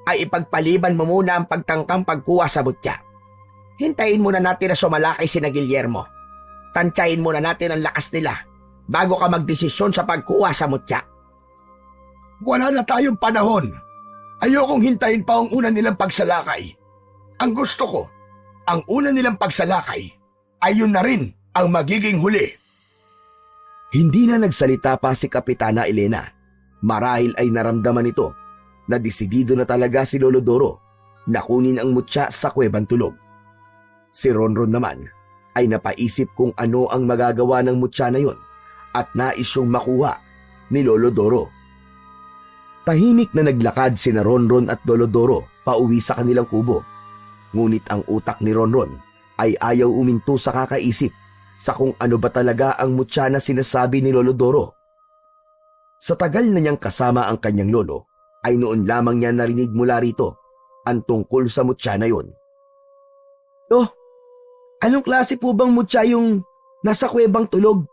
ay ipagpaliban mo muna ang pagtangkang pagkuha sa mutya. Hintayin muna natin na sumalakay si Guillermo. Tansyahin muna natin ang lakas nila bago ka magdesisyon sa pagkuha sa mutya. Wala na tayong panahon. Ayokong hintayin pa ang una nilang pagsalakay. Ang gusto ko, ang una nilang pagsalakay ay yun na rin ang magiging huli. Hindi na nagsalita pa si Kapitana Elena. Marahil ay naramdaman ito na desidido na talaga si Lolo Doro na kunin ang mutya sa Kuwebang Tulog. Si Ronron naman ay napaisip kung ano ang magagawa ng mutya na yon at nais siyang makuha ni Lolo Doro. Tahimik na naglakad sina Ronron at Lolo Doro pauwi sa kanilang kubo. Ngunit ang utak ni Ronron ay ayaw uminto sa kakaisip sa kung ano ba talaga ang mutya na sinasabi ni Lolo Doro. Sa tagal na niyang kasama ang kanyang lolo, ay noon lamang niya narinig mula rito ang tungkol sa mutya na yon. "Lo, anong klase po bang mutya yung nasa Kuwebang Tulog?"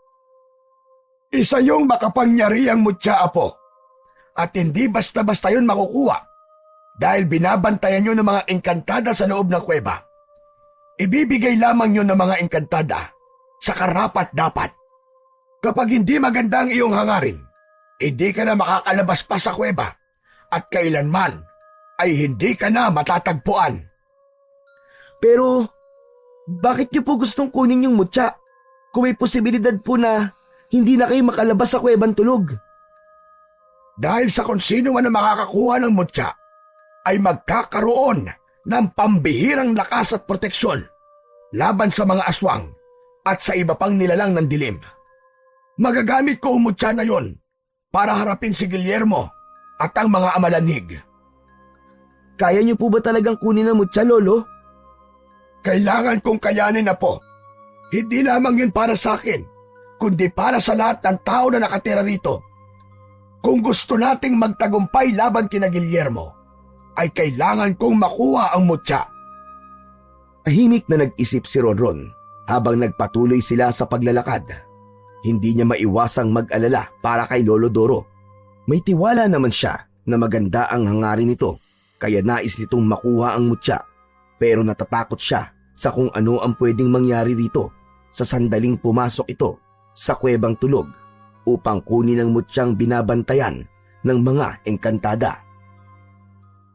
Isa yung makapangyarihang mutya, Apo. At hindi basta-basta yun makukuha dahil binabantayan yun ng mga engkantada sa loob ng kuweba. Ibibigay lamang yun ng mga engkantada sa karapat-dapat. Kapag hindi maganda ang iyong hangarin, hindi ka na makakalabas pa sa kuweba at kailanman ay hindi ka na matatagpuan. "Pero bakit niyo po gustong kunin yung mutya kung may posibilidad po na hindi na kayo makalabas sa Kuwebang Tulog?" Dahil sa kung sino man ang makakakuha ng mutya, ay magkakaroon ng pambihirang lakas at proteksyon laban sa mga aswang at sa iba pang nilalang ng dilim. Magagamit ko ang mutya na yon para harapin si Guillermo at ang mga amalanhig. "Kaya niyo po ba talagang kunin ang mutya, Lolo?" Kailangan kong kayanin na po. Hindi lamang yun para sa akin, kundi para sa lahat ng tao na nakatira rito. Kung gusto nating magtagumpay laban kina Guillermo, ay kailangan kong makuha ang mutya. Tahimik na nag-isip si Ronron habang nagpatuloy sila sa paglalakad. Hindi niya maiwasang mag-alala para kay Lolo Doro. May tiwala naman siya na maganda ang hangarin nito, kaya nais nitong makuha ang mutya. Pero natatakot siya sa kung ano ang pwedeng mangyari rito sa sandaling pumasok ito sa Kuwebang Tulog upang kunin ang mutyang binabantayan ng mga engkantada.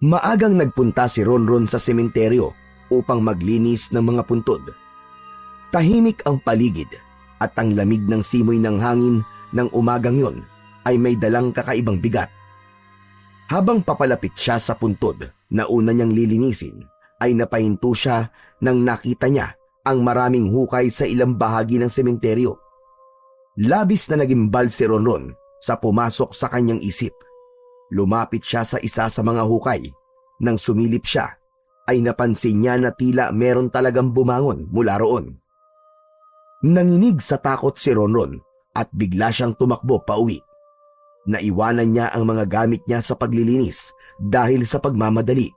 Maagang nagpunta si Ronron sa sementeryo upang maglinis ng mga puntod. Tahimik ang paligid at ang lamig ng simoy ng hangin ng umagang yon ay may dalang kakaibang bigat. Habang papalapit siya sa puntod na una niyang lilinisin, ay napahinto siya nang nakita niya ang maraming hukay sa ilang bahagi ng sementeryo. Labis na nagimbal si Ronron sa pumasok sa kanyang isip. Lumapit siya sa isa sa mga hukay. Nang sumilip siya, ay napansin niya na tila meron talagang bumangon mula roon. Nanginig sa takot si Ronron at bigla siyang tumakbo pauwi. Naiwanan niya ang mga gamit niya sa paglilinis dahil sa pagmamadali.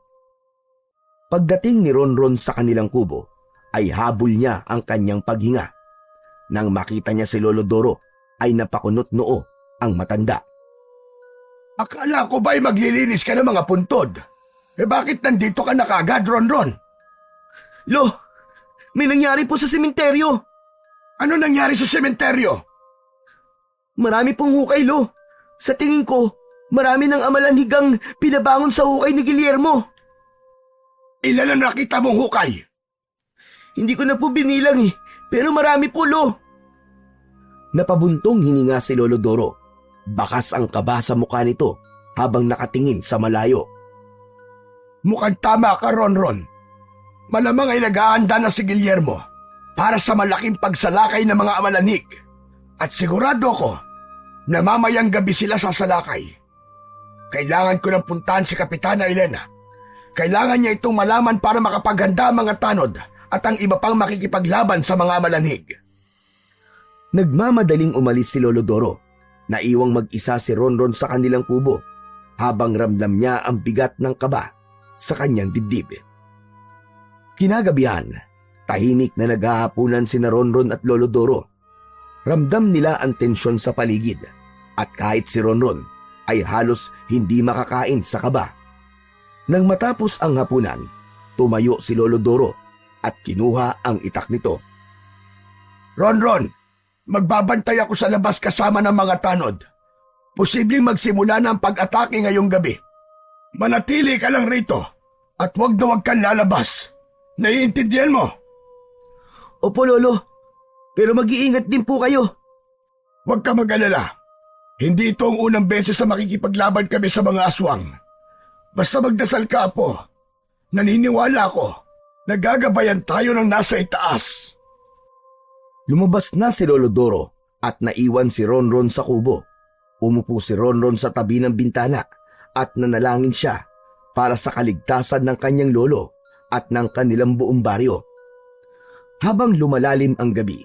Pagdating ni Ronron sa kanilang kubo, ay habol niya ang kanyang paghinga. Nang makita niya si Lolo Doro, ay napakunot noo ang matanda. Akala ko ba'y maglilinis ka ng mga puntod? Bakit nandito ka na kaagad, Ronron? "Lo, may nangyari po sa sementeryo." Ano nangyari sa sementeryo? "Marami pong hukay, Lo. Sa tingin ko, marami ng amalanhigang pinabangon sa hukay ni Guillermo." Ilan ang nakita mong hukay? Hindi ko na po binilang eh, pero marami po, Lo. Napabuntong hininga si Lolo Doro. Bakas ang kaba sa mukha nito habang nakatingin sa malayo. Mukhang tama ka, Ronron. Malamang ay nag-aanda na si Guillermo para sa malaking pagsalakay ng mga amalanig. At sigurado ako na mamayang gabi sila sasalakay. Kailangan ko nang puntahan si Kapitana Elena. Kailangan niya itong malaman para makapaghanda ang mga tanod at ang iba pang makikipaglaban sa mga amalanig. Nagmamadaling umalis si Lolo Doro. Naiwang mag-isa si Ronron sa kanilang kubo habang ramdam niya ang bigat ng kaba sa kanyang dibdib. Kinagabihan, tahimik na naghahapunan sina Ronron at Lolo Doro. Ramdam nila ang tensyon sa paligid at kahit si Ronron ay halos hindi makakain sa kaba. Nang matapos ang hapunan, tumayo si Lolo Doro at kinuha ang itak nito. Ronron, magbabantay ako sa labas kasama ng mga tanod. Posibleng magsimula na ang pag-atake ngayong gabi. Manatili ka lang rito at huwag na huwag kang lalabas. Naiintindihan mo? Opo, Lolo. Pero mag-iingat din po kayo. Huwag ka mag-alala. Hindi ito ang unang beses na makikipaglaban kami sa mga aswang. Basta magdasal ka, Apo. Naniniwala ako. Nagagabayan tayo ng nasa itaas. Lumabas na si Lolo Doro at naiwan si Ronron sa kubo. Umupo si Ronron sa tabi ng bintana at nanalangin siya para sa kaligtasan ng kanyang lolo at ng kanilang buong baryo. Habang lumalalim ang gabi,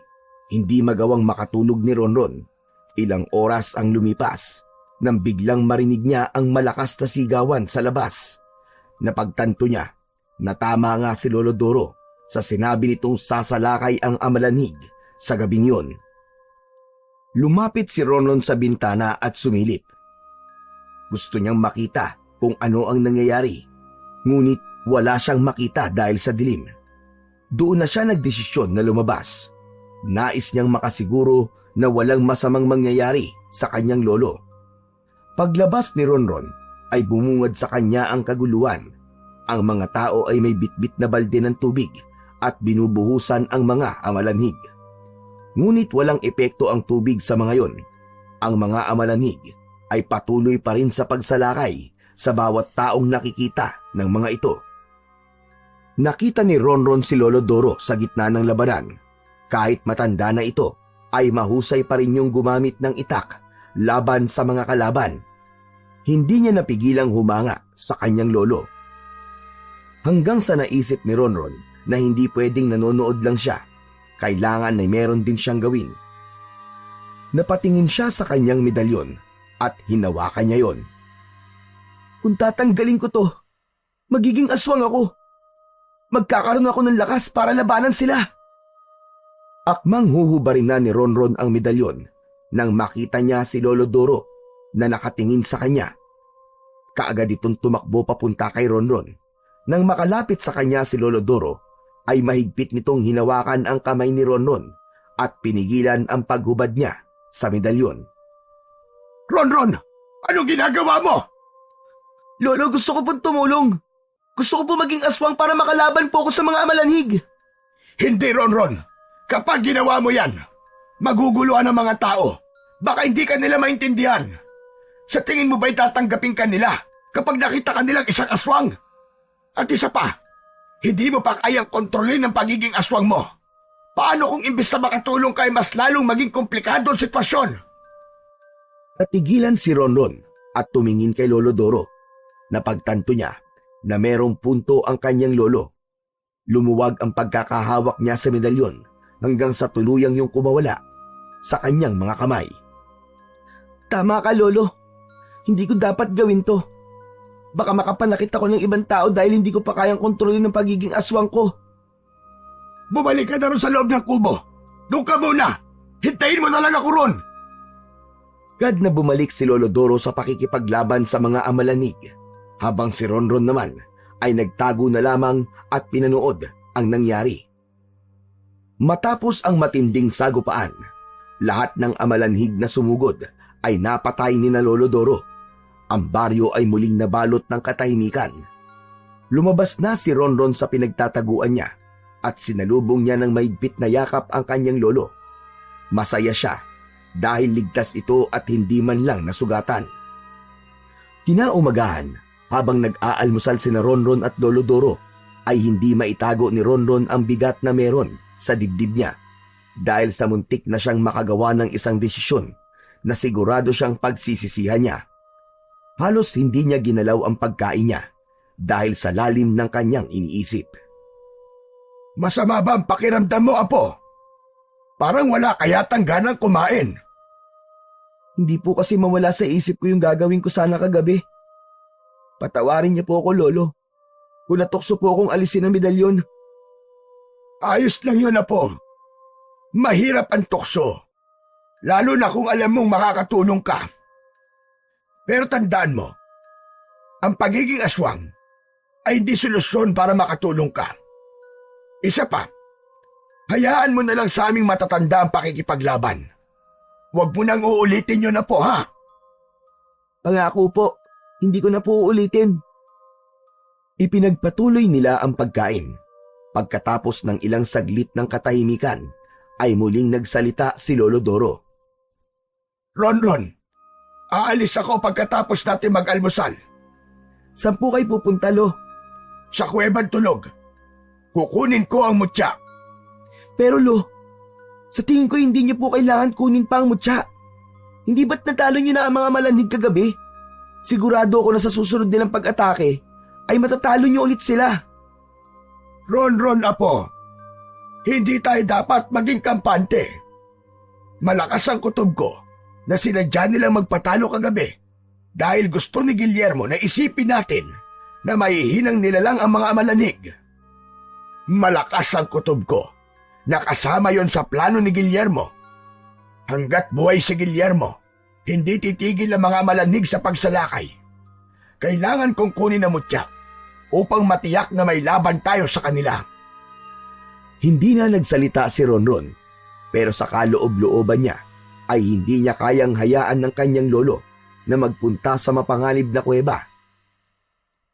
hindi magawang makatulog ni Ronron. Ilang oras ang lumipas nang biglang marinig niya ang malakas na sigawan sa labas. Napagtanto niya na tama nga si Lolo Doro sa sinabi nitong sasalakay ang amalanig sa gabing yun. Lumapit si Ronron sa bintana at sumilip. Gusto niyang makita kung ano ang nangyayari, ngunit wala siyang makita dahil sa dilim. Doon na siya nagdesisyon na lumabas. Nais niyang makasiguro na walang masamang mangyayari sa kanyang lolo. Paglabas ni Ronron ay bumungad sa kanya ang kaguluhan. Ang mga tao ay may bitbit na balde ng tubig at binubuhusan ang mga amalanhig. Ngunit walang epekto ang tubig sa mga yon. Ang mga amalanhig ay patuloy pa rin sa pagsalakay sa bawat taong nakikita ng mga ito. Nakita ni Ronron si Lolo Doro sa gitna ng labanan. Kahit matanda na ito, ay mahusay pa rin yung gumamit ng itak laban sa mga kalaban. Hindi niya napigilang humanga sa kanyang lolo. Hanggang sa naisip ni Ronron na hindi pwedeng nanonood lang siya. Kailangan ay meron din siyang gawin. Napatingin siya sa kanyang medalyon at hinawakan niya yon. Kung tatanggalin ko to, magiging aswang ako. Magkakaroon ako ng lakas para labanan sila. Akmang huhubarin na ni Ronron ang medalyon nang makita niya si Lolo Doro na nakatingin sa kanya. Kaagad itong tumakbo papunta kay Ronron. Nang makalapit sa kanya si Lolo Doro, ay mahigpit nitong hinawakan ang kamay ni Ronron at pinigilan ang paghubad niya sa medalyon. Ronron, anong ginagawa mo? Lolo, gusto ko pong tumulong. Gusto ko po maging aswang para makalaban po ako sa mga amalanhig. Hindi, Ronron. Kapag ginawa mo yan, maguguluhan ang mga tao. Baka hindi ka nila maintindihan. Sa tingin mo ba'y tatanggapin ka nila kapag nakita ka nilang isang aswang? At isa pa, hindi mo pa kayang kontrolin ang pagiging aswang mo. Paano kung imbis na makatulong ka ay mas lalong maging komplikado ang sitwasyon? Natigilan si Ronron at tumingin kay Lolo Doro. Napagtanto niya na merong punto ang kanyang lolo. Lumuwag ang pagkakahawak niya sa medalyon hanggang sa tuluyang yung kumawala sa kanyang mga kamay. Tama ka, Lolo. Hindi ko dapat gawin to. Baka makapanakit ako ng ibang tao dahil hindi ko pa kayang kontrolin ang pagiging aswang ko. Bumalik ka na ron sa loob ng kubo. Doon ka muna. Hintayin mo na lang ako ron. Agad na bumalik si Lolo Doro sa pakikipaglaban sa mga amalanig, habang si Ronron naman ay nagtago na lamang at pinanood ang nangyari. Matapos ang matinding sagupaan, lahat ng amalanhig na sumugod ay napatay ni na Lolo Doro. Ang baryo ay muling nabalot ng katahimikan. Lumabas na si Ronron sa pinagtataguan niya at sinalubong niya ng mahigpit na yakap ang kanyang lolo. Masaya siya dahil ligtas ito at hindi man lang nasugatan. Kinaumagahan, habang nag-aalmusal sina Ronron at Lolo Doro, ay hindi maitago ni Ronron ang bigat na meron sa dibdib niya dahil sa muntik na siyang makagawa ng isang desisyon na sigurado siyang pagsisisihan niya. Halos hindi niya ginalaw ang pagkain niya dahil sa lalim ng kanyang iniisip. Masama ba ang pakiramdam mo, Apo? Parang wala kayatang ganang kumain. Hindi po kasi mawala sa isip ko yung gagawin ko sana kagabi. Patawarin niyo po ako, Lolo. Kung natukso po akong alisin ang medalyon. Ayos lang yun, Apo. Mahirap ang tukso. Lalo na kung alam mong makakatulong ka. Pero tandaan mo, ang pagiging aswang ay di solusyon para makatulong ka. Isa pa, hayaan mo na lang sa aming matatanda ang pakikipaglaban. Huwag mo nang uulitin yun na po, ha? Pangako po, hindi ko na po uulitin. Ipinagpatuloy nila ang pagkain. Pagkatapos ng ilang saglit ng katahimikan, ay muling nagsalita si Lolo Doro. Ronron, aalis ako pagkatapos natin mag-almusal. Saan po kayo pupunta, Lo? Sa Kuwebang Tulog. Kukunin ko ang mutya. Pero Lo, sa tingin ko hindi niyo po kailangan kunin pa ang mutya. Hindi ba't natalo niyo na ang mga malanhig kagabi? Sigurado ako na sa susunod nilang pag-atake ay matatalo niyo ulit sila. Ronron, Apo, hindi tayo dapat maging kampante. Malakas ang kutob ko na sinadya nilang magpatalo kagabi dahil gusto ni Guillermo na isipin natin na maihinang nila lang ang mga malanhig. Malakas ang kutob ko. Nakasama yon sa plano ni Guillermo. Hanggat buhay si Guillermo, hindi titigil ang mga malanhig sa pagsalakay. Kailangan kong kunin ang mutya upang matiyak na may laban tayo sa kanila. Hindi na nagsalita si Ronron, pero sa kaloob-looban niya ay hindi niya kayang hayaan ng kanyang lolo na magpunta sa mapanganib na kuweba.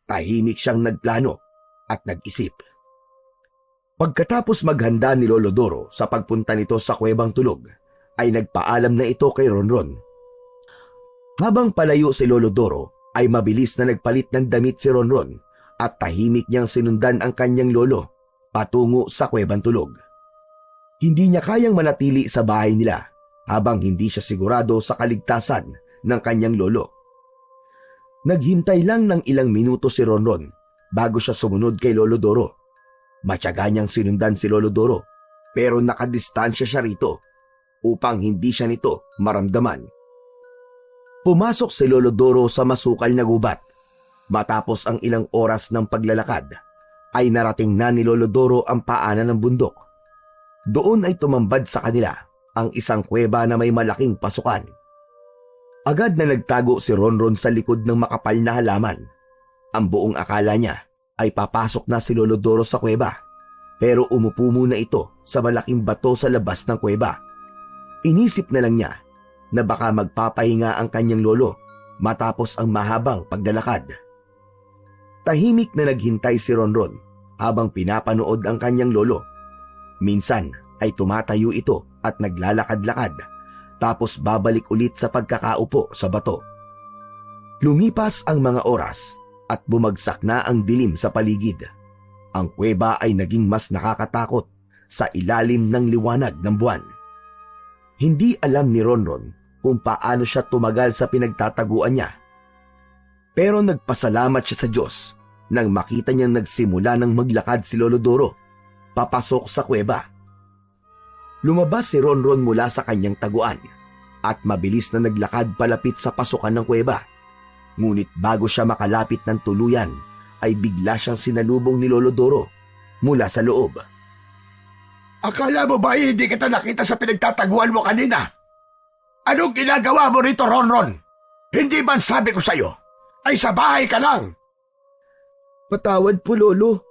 Tahimik siyang nagplano at nag-isip. Pagkatapos maghanda ni Lolo Doro sa pagpunta nito sa Kuwebang Tulog, ay nagpaalam na ito kay Ronron. Habang palayo si Lolo Doro, ay mabilis na nagpalit ng damit si Ronron at tahimik niyang sinundan ang kanyang lolo patungo sa Kuwebang Tulog. Hindi niya kayang manatili sa bahay nila habang hindi siya sigurado sa kaligtasan ng kanyang lolo. Naghintay lang ng ilang minuto si Ronron bago siya sumunod kay Lolo Doro. Matyaga niyang sinundan si Lolo Doro pero nakadistansya siya rito upang hindi siya nito maramdaman. Pumasok si Lolo Doro sa masukal na gubat. Matapos ang ilang oras ng paglalakad, ay narating na ni Lolo Doro ang paanan ng bundok. Doon ay tumambad sa kanila ang isang kuweba na may malaking pasukan. Agad na nagtago si Ronron sa likod ng makapal na halaman. Ang buong akala niya ay papasok na si Lolo Doro sa kuweba, pero umupo muna ito sa malaking bato sa labas ng kuweba. Inisip na lang niya na baka magpapahinga ang kanyang lolo matapos ang mahabang paglalakad. Tahimik na naghintay si Ronron habang pinapanood ang kanyang lolo. Minsan ay tumatayo ito at naglalakad-lakad, tapos babalik ulit sa pagkakaupo sa bato. Lumipas ang mga oras at bumagsak na ang dilim sa paligid. Ang kuweba ay naging mas nakakatakot sa ilalim ng liwanag ng buwan. Hindi alam ni Ronron kung paano siya tumagal sa pinagtataguan niya. Pero nagpasalamat siya sa Diyos nang makita niyang nagsimula ng maglakad si Lolo Doro papasok sa kuweba. Lumabas si Ronron mula sa kanyang taguan at mabilis na naglakad palapit sa pasukan ng kuweba. Ngunit bago siya makalapit ng tuluyan, ay bigla siyang sinalubong ni Lolo Doro mula sa loob. Akala mo ba hindi kita nakita sa pinagtataguan mo kanina? Anong ginagawa mo rito, Ronron? Hindi man sabi ko sa'yo, ay sa bahay ka lang. Patawad po, Lolo.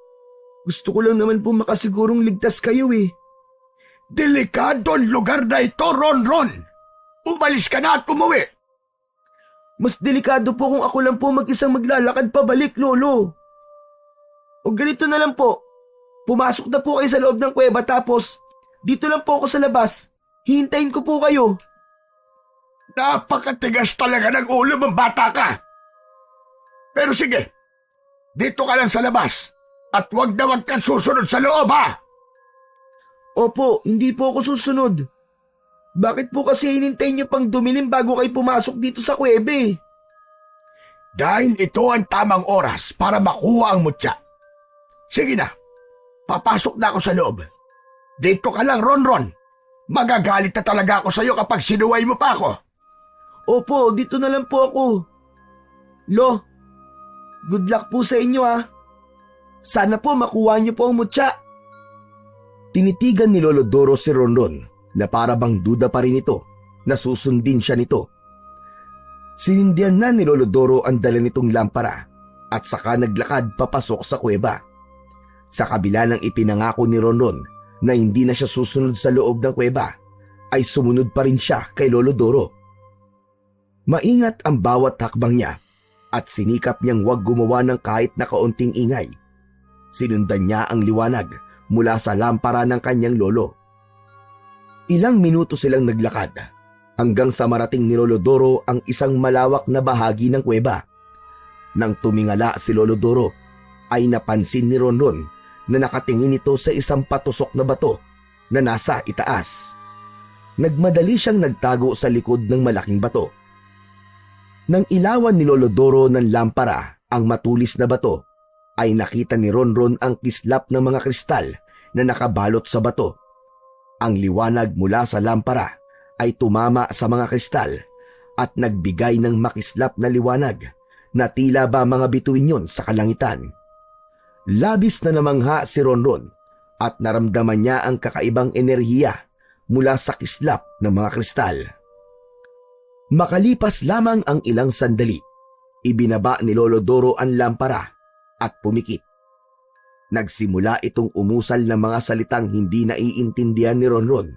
Gusto ko lang naman po makasigurong ligtas kayo eh. Delikado ang lugar na ito, Ronron. Umalis ka na at umuwi. Mas delikado po kung ako lang po mag-isang maglalakad pabalik, Lolo. O ganito na lang po. Pumasok na po kayo sa loob ng kuweba tapos dito lang po ako sa labas. Hihintayin ko po kayo. Napakatigas talaga ng ulo mong bata ka. Pero sige, dito ka lang sa labas at wag na wag kang susunod sa loob ha. Opo, hindi po ako susunod. Bakit po kasi hinintayin niyo pang dumilim bago kayo pumasok dito sa kuwebe? Dahil ito ang tamang oras para makuha ang mutya. Sige na, papasok na ako sa loob. Dito ka lang, Ronron. Magagalit na talaga ako sa'yo kapag sinuway mo pa ako. Opo, dito na lang po ako. Lo, good luck po sa inyo ha. Sana po makuha niyo po ang mutya. Tinitigan ni Lolo Doro si Ronron na para bang duda pa rin ito na susundin siya nito. Sinindihan na ni Lolo Doro ang dala nitong lampara at saka naglakad papasok sa kuweba. Sa kabila ng ipinangako ni Ronron na hindi na siya susunod sa loob ng kuweba, ay sumunod pa rin siya kay Lolo Doro. Maingat ang bawat hakbang niya at sinikap niyang huwag gumawa ng kahit na kaunting ingay. Sinundan niya ang liwanag mula sa lampara ng kanyang lolo. Ilang minuto silang naglakad hanggang sa marating ni Lolo Doro ang isang malawak na bahagi ng kuweba. Nang tumingala si Lolo Doro, ay napansin ni Ronron na nakatingin ito sa isang patusok na bato na nasa itaas. Nagmadali siyang nagtago sa likod ng malaking bato. Nang ilawan ni Lolo Doro ng lampara ang matulis na bato, ay nakita ni Ronron ang kislap ng mga kristal na nakabalot sa bato. Ang liwanag mula sa lampara ay tumama sa mga kristal at nagbigay ng makislap na liwanag na tila ba mga bituin yon sa kalangitan. Labis na namangha si Ronron at naramdaman niya ang kakaibang enerhiya mula sa kislap ng mga kristal. Makalipas lamang ang ilang sandali, ibinaba ni Lolo Doro ang lampara at pumikit. Nagsimula itong umusal ng mga salitang hindi naiintindihan ni Ronron.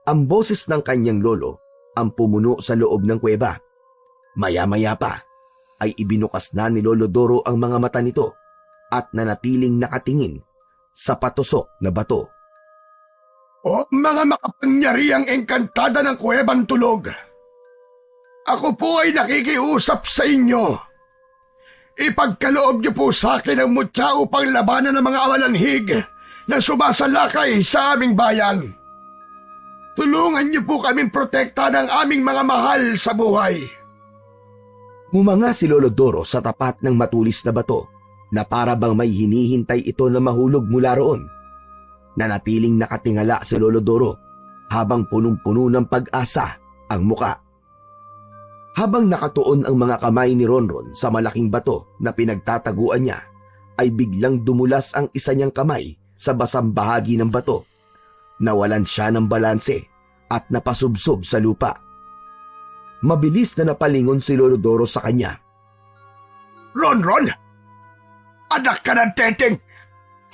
Ang boses ng kanyang lolo ang pumuno sa loob ng kuweba. Maya-maya pa ay ibinukas na ni Lolo Doro ang mga mata nito at nanatiling nakatingin sa patusok na bato. O mga makapangyariang engkantada ng kuwebang tulog, ako po ay nakikiusap sa inyo. Ipagkaloob niyo po sa akin ang mutya upang labanan ng mga awalanhig na sumasalakay sa aming bayan. Tulungan niyo po kaming protekta ng aming mga mahal sa buhay. Humanga si Lolo Doro sa tapat ng matulis na bato na para bang may hinihintay ito na mahulog mula roon. Nanatiling nakatingala si Lolo Doro habang punong-puno ng pag-asa ang muka. Habang nakatuon ang mga kamay ni Ronron sa malaking bato na pinagtataguan niya, ay biglang dumulas ang isa niyang kamay sa basang bahagi ng bato. Nawalan siya ng balanse at napasubsob sa lupa. Mabilis na napalingon si Lolo Doro sa kanya. Ronron! Anak ka ng teteng!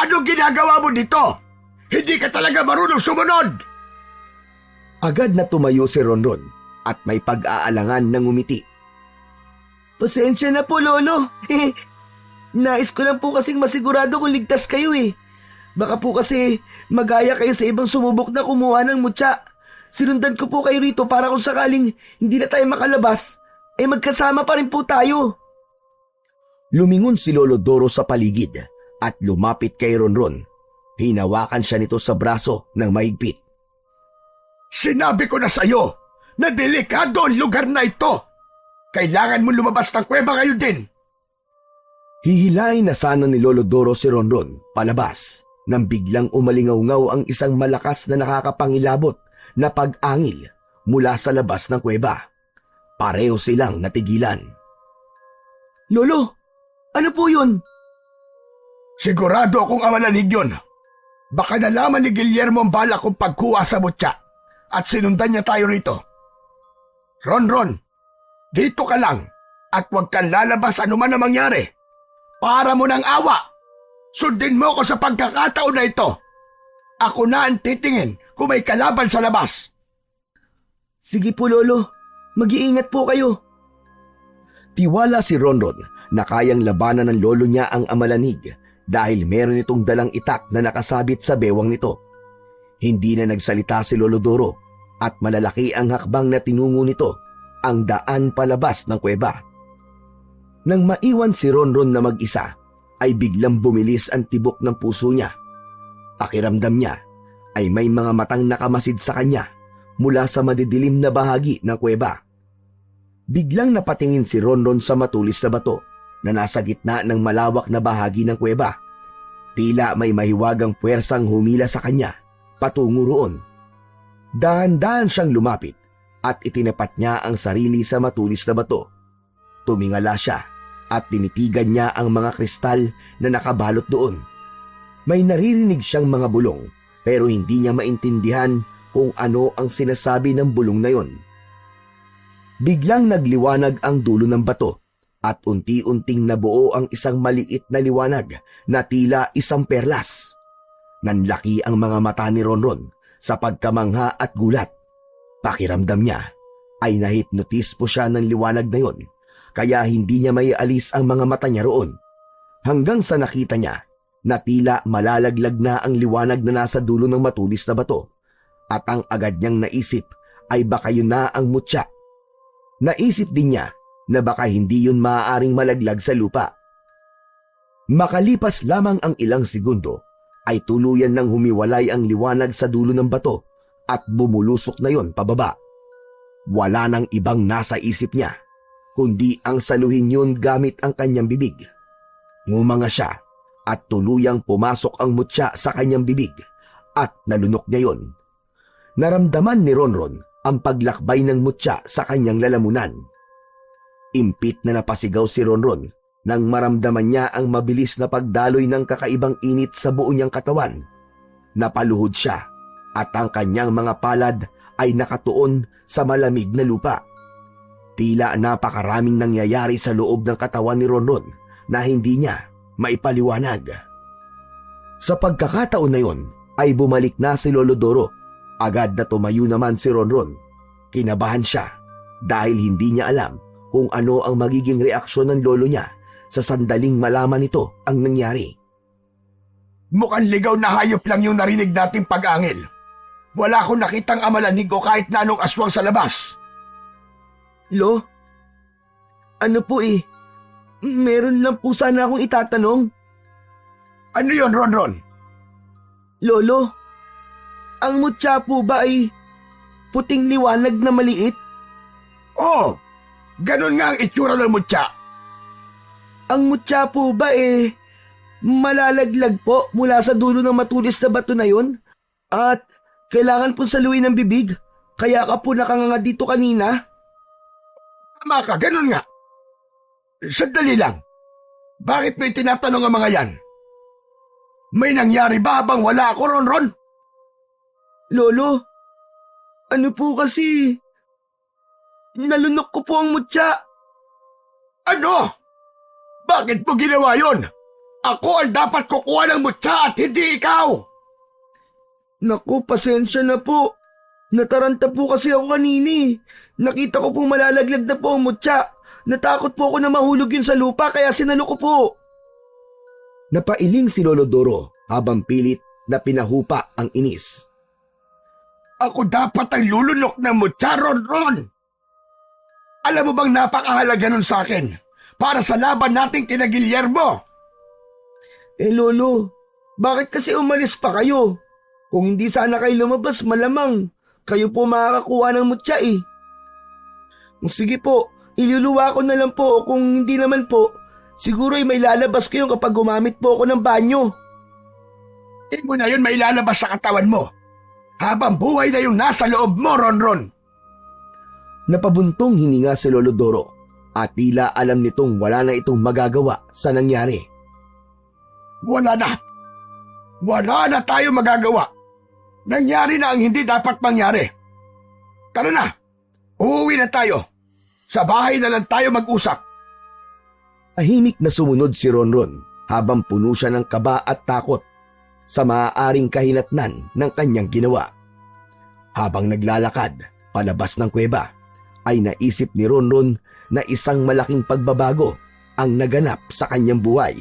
Anong ginagawa mo dito? Hindi ka talaga marunong sumunod! Agad na tumayo si Ronron at may pag-aalangan ng umiti. Pasensya na po, Lolo. Nais ko lang po kasing masigurado kung ligtas kayo eh. Baka po kasi magaya kayo sa ibang sumubok na kumuha ng mutya. Sinundan ko po kayo rito para kung sakaling hindi na tayo makalabas, ay magkasama pa rin po tayo. Lumingon si Lolo Doro sa paligid at lumapit kay Ronron. Hinawakan siya nito sa braso ng mahigpit. Sinabi ko na sa'yo na delikado ang lugar na ito. Kailangan mo lumabas ng kuweba ngayon din. Hihilahin na sana ni Lolo Doro si Ronron palabas nang biglang umalingaw-ngaw ang isang malakas na nakakapangilabot na pag-angil mula sa labas ng kuweba. Pareho silang natigilan. Lolo, ano po yun? Sigurado akong awalanig yun. Baka nalaman ni Guillermo ang bala kong pagkuha sa mutya at sinundan niya tayo rito. Ronron, dito ka lang at huwag kang lalabas anuman na mangyari. Para mo ng awa, sundin mo ko sa pagkakataon na ito. Ako na ang titingin kung may kalaban sa labas. Sige po, Lolo. Mag-iingat po kayo. Tiwala si Ronron na kayang labanan ng lolo niya ang amalanig dahil meron itong dalang itak na nakasabit sa bewang nito. Hindi na nagsalita si Lolo Doro at malalaki ang hakbang na tinungo nito, ang daan palabas ng kuweba. Nang maiwan si Ronron na mag-isa, ay biglang bumilis ang tibok ng puso niya. Pakiramdam niya ay may mga matang nakamasid sa kanya mula sa madidilim na bahagi ng kuweba. Biglang napatingin si Ronron sa matulis na bato na nasa gitna ng malawak na bahagi ng kuweba. Tila may mahiwagang puwersang humila sa kanya patungo roon. Dahan-dahan siyang lumapit at itinapat niya ang sarili sa matulis na bato. Tumingala siya at tinitigan niya ang mga kristal na nakabalot doon. May naririnig siyang mga bulong pero hindi niya maintindihan kung ano ang sinasabi ng bulong na yon. Biglang nagliwanag ang dulo ng bato at unti-unting nabuo ang isang maliit na liwanag na tila isang perlas. Nanlaki ang mga mata ni Ronron sa pagkamangha at gulat. Pakiramdam niya ay nahipnotis po siya ng liwanag na yon, kaya hindi niya maialis ang mga mata niya roon. Hanggang sa nakita niya na tila malalaglag na ang liwanag na nasa dulo ng matulis na bato, at ang agad niyang naisip ay baka yun na ang mutya. Naisip din niya na baka hindi yun maaaring malaglag sa lupa. Makalipas lamang ang ilang segundo, ay tuluyan nang humiwalay ang liwanag sa dulo ng bato at bumulusok na yon pababa. Wala nang ibang nasa isip niya, kundi ang saluhin yun gamit ang kanyang bibig. Ngumanga siya at tuluyang pumasok ang mutya sa kanyang bibig at nalunok niya yon. Naramdaman ni Ronron ang paglakbay ng mutya sa kanyang lalamunan. Impit na napasigaw si Ronron nang maramdaman niya ang mabilis na pagdaloy ng kakaibang init sa buo niyang katawan. Napaluhod siya at ang kanyang mga palad ay nakatuon sa malamig na lupa. Tila napakaraming nangyayari sa loob ng katawan ni Ronron na hindi niya maipaliwanag. Sa pagkakataon na yon ay bumalik na si Lolo Doro. Agad na tumayo naman si Ronron. Kinabahan siya dahil hindi niya alam kung ano ang magiging reaksyon ng lolo niya sa sandaling malaman nito ang nangyari. Mukhang ligaw na hayop lang yung narinig nating pag-angil. Wala akong nakitang amalanig o kahit na anong aswang sa labas. Lo, ano po meron lang po sana akong itatanong. Ano yon, Ronron? Lolo, ang mutya po ba ay puting liwanag na maliit? Oo, ganun nga ang itsura ng mutya. Ang mutya po ba malalaglag po mula sa dulo ng matulis na bato na yun? At kailangan po saluin ng bibig, kaya ka po nakanganga dito kanina? Tama ka, ganun nga. Sandali lang. Bakit mo itinatanong ang mga yan? May nangyari ba habang wala ako, Ronron? Lolo, ano po kasi? Nalunok ko po ang mutya. Ano? Bakit mo ginawa yun? Ako ang dapat kukuha ng mutya at hindi ikaw. Naku, pasensya na po. Nataranta po kasi ako kanini. Nakita ko po malalaglag na po ang mutya. Natakot po ako na mahulog yun sa lupa kaya sinalo ko po. Napailing si Lolo Doro habang pilit na pinahupa ang inis. Ako dapat ang lulunok ng mutya, Ronron. Alam mo bang napakahalaga nun sa akin para sa laban nating kina Guillermo? Lolo, bakit kasi umalis pa kayo? Kung hindi sana kayo lumabas, malamang kayo po makakakuha ng mutya Sige po, iluluwa ko na lang po. Kung hindi naman po, siguro ay may lalabas kayo kapag gumamit po ako ng banyo. Hindi mo na yun may lalabas sa katawan mo. Habang buhay na yung nasa loob mo, Ronron. Napabuntong hininga si Lolo Doro at tila alam nitong wala na itong magagawa sa nangyari. Wala na. Wala na tayo magagawa. Nangyari na ang hindi dapat mangyari. Tara na. Uuwi na tayo. Sa bahay na lang tayo mag-usap. Tahimik na sumunod si Ronron habang puno siya ng kaba at takot sa maaaring kahinatnan ng kanyang ginawa. Habang naglalakad palabas ng kuweba, ay naisip ni Ronron na isang malaking pagbabago ang naganap sa kanyang buhay.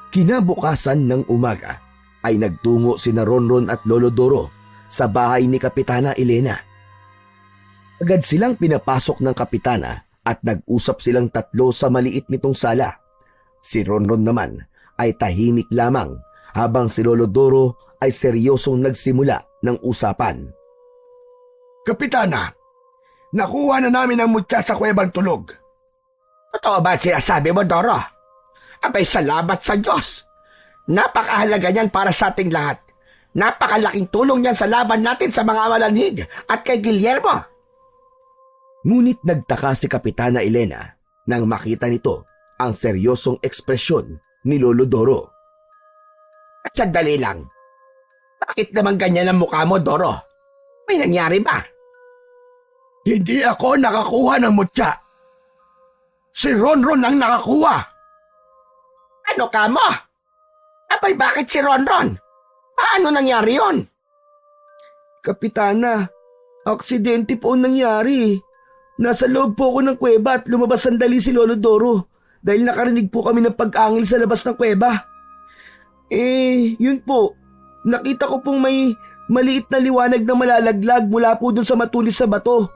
Kinabukasan ng umaga ay nagtungo sina Ronron at Lolo Doro sa bahay ni Kapitana Elena. Agad silang pinapasok ng kapitana at nag-usap silang tatlo sa maliit nitong sala. Si Ronron naman ay tahimik lamang habang si Lolo Doro ay seryosong nagsimula ng usapan. Kapitana, nakuha na namin ang mutya sa kuwebang tulog. Totoo ba sinasabi mo, Doro? Abay, salamat sa Diyos. Napakahalaga niyan para sa ating lahat. Napakalaking tulong niyan sa laban natin sa mga amalanhig at kay Guillermo. Ngunit nagtaka si Kapitana Elena nang makita nito ang seryosong ekspresyon ni Lolo Doro. At sandali lang. Bakit naman ganyan ang mukha mo, Doro? May nangyari ba? Hindi ako nakakuha ng mutya. Si Ronron ang nakakuha. Ano ka mo? Abay, bakit si Ronron? Paano nangyari yon? Kapitana, aksidente po ang nangyari. Nasa loob po ako ng kuweba at lumabas sandali si Lolo Doro dahil nakarinig po kami ng pag-angil sa labas ng kuweba. Yun po. Nakita ko pong may maliit na liwanag na malalaglag mula po dun sa matulis sa bato.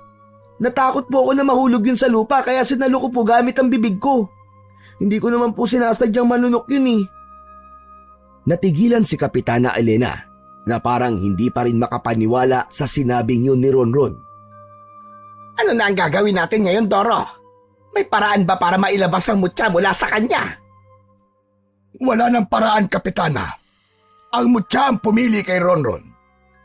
Natakot po ako na mahulog yun sa lupa kaya sinalo ko po gamit ang bibig ko. Hindi ko naman po sinasadyang manunok yun eh. Natigilan si Kapitana Elena na parang hindi pa rin makapaniwala sa sinabing yun ni Ronron. Ano na ang gagawin natin ngayon, Doro? May paraan ba para mailabas ang mutya mula sa kanya? Wala ng paraan, Kapitana. Ang mutya ang pumili kay Ronron.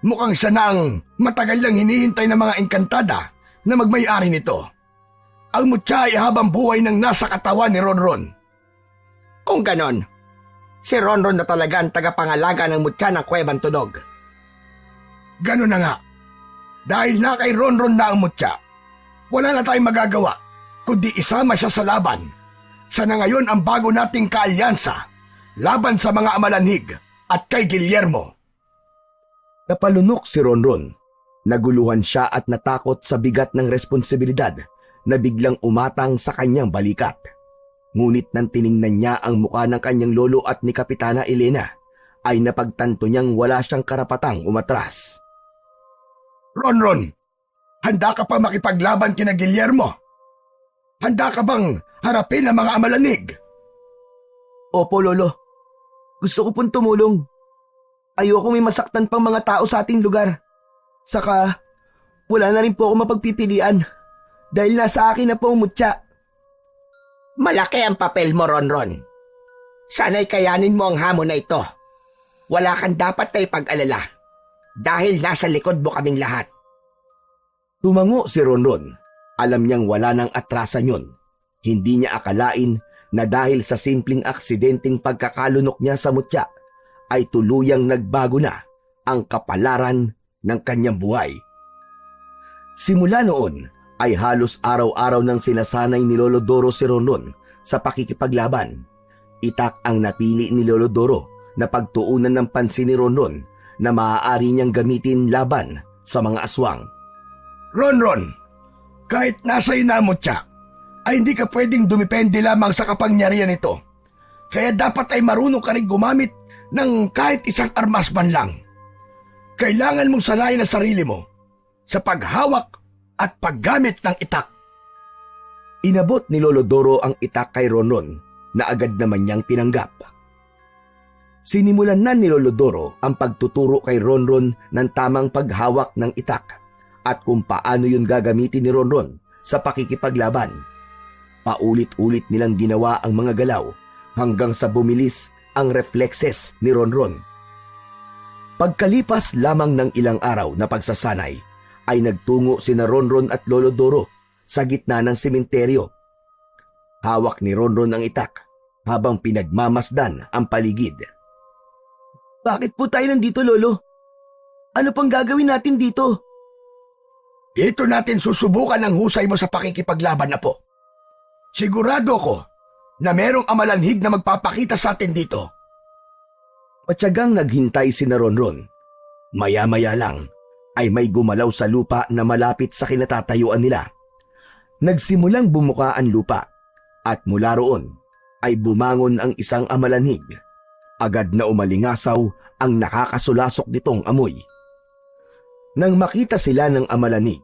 Mukhang siya na ang matagal lang hinihintay ng mga engkantada na magmay-ari nito. Ang mutya ay habang buhay ng nasa katawan ni Ronron. Kung ganon, si Ronron na talaga ang tagapangalaga ng mutya ng Kuwebang Tunog. Ganon na nga. Dahil na kay Ronron na ang mutya, wala na tayong magagawa kundi isama siya sa laban. Siya na ngayon ang bago nating kaalyansa laban sa mga amalanhig at kay Guillermo. Napalunok si Ronron. Naguluhan siya at natakot sa bigat ng responsibilidad na biglang umatang sa kanyang balikat. Ngunit nang tiningnan niya ang mukha ng kanyang lolo at ni Kapitana Elena, ay napagtanto niyang wala siyang karapatang umatras. Ronron, handa ka pa makipaglaban kina Guillermo? Handa ka bang harapin ang mga amalanig? Opo, Lolo. Gusto ko pong tumulong. Ayoko may masaktan pang mga tao sa ating lugar. Saka, wala na rin po ako mapagpipilian dahil nasa akin na po ang mutya. Malaki ang papel mo, Ronron. Sana'y kayanin mo ang hamon na ito. Wala kang dapat na ipag-alala dahil nasa likod mo kaming lahat. Tumango si Ronron. Alam niyang wala nang atrasan yun. Hindi niya akalain na dahil sa simpleng aksidenteng pagkakalunok niya sa mutya, ay tuluyang nagbago na ang kapalaran ng kanyang buhay. Simula noon, ay halos araw-araw nang sinasanay ni Lolo Doro si Ronron sa pakikipaglaban. Itak ang napili ni Lolo Doro na pagtuunan ng pansin ni Ronron na maaari niyang gamitin laban sa mga aswang. Ronron, kahit nasa inamot siya, ay hindi ka pwedeng dumipende lamang sa kapangyarihan nito. Kaya dapat ay marunong ka rin gumamit ng kahit isang armas man lang. Kailangan mong sanayin ang sarili mo sa paghawak at paggamit ng itak. Inabot ni Lolo Doro ang itak kay Ronron na agad naman niyang tinanggap. Sinimulan na ni Lolo Doro ang pagtuturo kay Ronron ng tamang paghawak ng itak at kung paano yun gagamitin ni Ronron sa pakikipaglaban. Paulit-ulit nilang ginawa ang mga galaw hanggang sa bumilis ang reflexes ni Ronron. Pagkalipas lamang ng ilang araw na pagsasanay, ay nagtungo sina Ronron at Lolo Doro sa gitna ng sementeryo. Hawak ni Ronron ang itak habang pinagmamasdan ang paligid. Bakit po tayo nandito, Lolo? Ano pang gagawin natin dito? Dito natin susubukan ang husay mo sa pakikipaglaban na po. Sigurado ko na merong amalanhig na magpapakita sa atin dito. Matyagang naghintay sina Ronron. Maya-maya lang ay may gumalaw sa lupa na malapit sa kinatatayuan nila. Nagsimulang bumuka ang lupa at mula roon ay bumangon ang isang amalanhig Agad na umalingasaw ang nakakasulasok nitong amoy. Nang makita sila ng amalanig,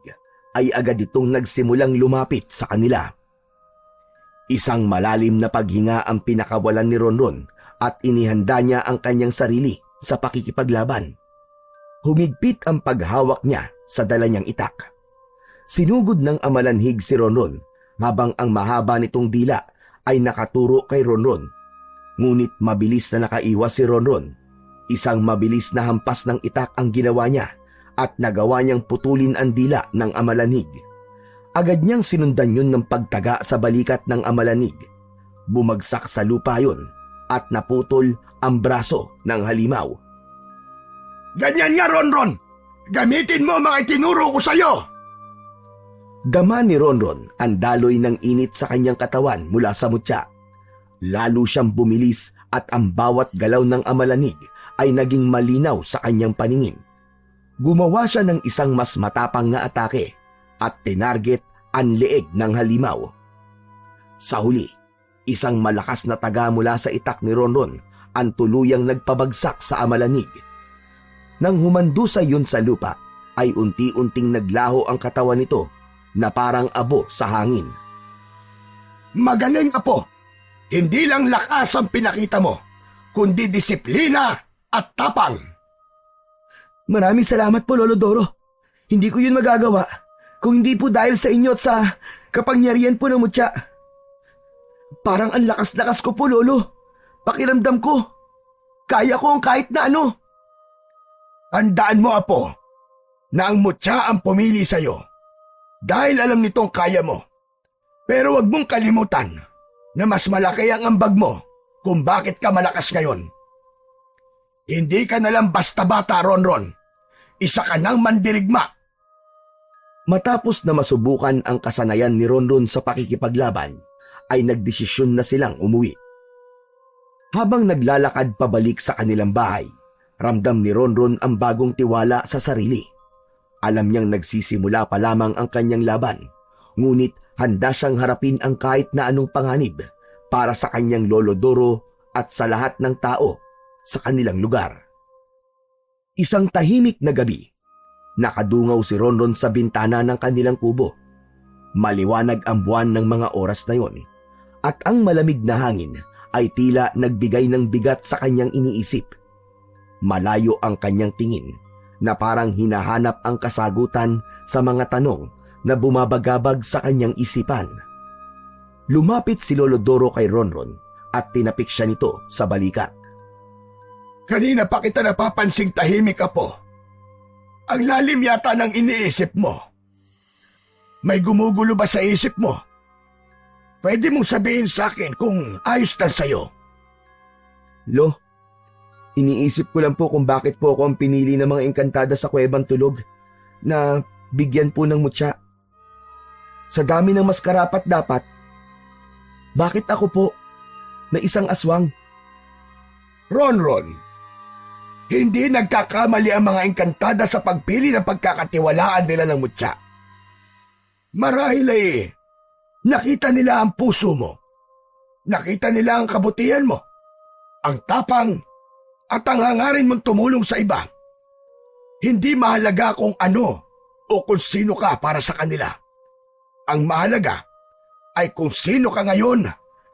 ay agad itong nagsimulang lumapit sa kanila. Isang malalim na paghinga ang pinakawalan ni Ronron at inihanda niya ang kanyang sarili sa pakikipaglaban. Humigpit ang paghawak niya sa dala niyang itak. Sinugod ng amalanhig si Ronron habang ang mahaba nitong dila ay nakaturo kay Ronron. Ngunit mabilis na nakaiwas si Ronron. Isang mabilis na hampas ng itak ang ginawa niya at nagawa niyang putulin ang dila ng amalanig. Agad niyang sinundan yun ng pagtaga sa balikat ng amalanig. Bumagsak sa lupa yun at naputol ang braso ng halimaw. Ganyan nga, Ronron! Gamitin mo mga itinuro ko sa'yo! Dama ni Ronron ang daloy ng init sa kanyang katawan mula sa mutya. Lalo siyang bumilis at ang bawat galaw ng amalanig ay naging malinaw sa kanyang paningin. Gumawa siya ng isang mas matapang na atake at tinarget ang leeg ng halimaw. Sa huli, isang malakas na taga mula sa itak ni Ronron ang tuluyang nagpabagsak sa amalanig. Nang humandusay yun sa lupa, ay unti-unting naglaho ang katawan nito na parang abo sa hangin. Magaling, Apo! Hindi lang lakas ang pinakita mo, kundi disiplina at tapang. Maraming salamat po, Lolo Doro. Hindi ko yun magagawa kung hindi po dahil sa inyo at sa kapangyarihan po ng mutya. Parang ang lakas-lakas ko po, Lolo. Pakiramdam ko, kaya ko ang kahit na ano. Tandaan mo, Apo, na ang mutya ang pumili sa'yo dahil alam nitong kaya mo. Pero wag mong kalimutan na mas malaki ang ambag mo kung bakit ka malakas ngayon. Hindi ka nalang basta bata, Ronron. Isa ka ng mandirigma. Matapos na masubukan ang kasanayan ni Ronron sa pakikipaglaban, ay nagdesisyon na silang umuwi. Habang naglalakad pabalik sa kanilang bahay, ramdam ni Ronron ang bagong tiwala sa sarili. Alam niyang nagsisimula pa lamang ang kanyang laban, ngunit handa siyang harapin ang kahit na anong panganib para sa kanyang Lolo Doro at sa lahat ng tao sa kanilang lugar. Isang tahimik na gabi, nakadungaw si Ronron sa bintana ng kanilang kubo. Maliwanag ang buwan ng mga oras na yon, at ang malamig na hangin ay tila nagbigay ng bigat sa kanyang iniisip. Malayo ang kanyang tingin na parang hinahanap ang kasagutan sa mga tanong na bumabagabag sa kanyang isipan. Lumapit si Lolo Doro kay Ronron at tinapik siya nito sa balikat. Kanina pa kita napapansing tahimik, Apo. Ang lalim yata ng iniisip mo. May gumugulo ba sa isip mo? Pwede mong sabihin sa akin kung ayos na sa'yo. Lo, iniisip ko lang po kung bakit po ako ang pinili ng mga engkantada sa Kuwebang Tulog na bigyan po ng mutya. Sa dami ng mas karapat dapat, bakit ako po na isang aswang? Ronron, hindi nagkakamali ang mga engkantada sa pagpili ng pagkakatiwalaan nila ng mutya. Marahil ay nakita nila ang puso mo. Nakita nila ang kabutihan mo, ang tapang at ang hangarin mong tumulong sa iba. Hindi mahalaga kung ano o kung sino ka para sa kanila. Ang mahalaga ay kung sino ka ngayon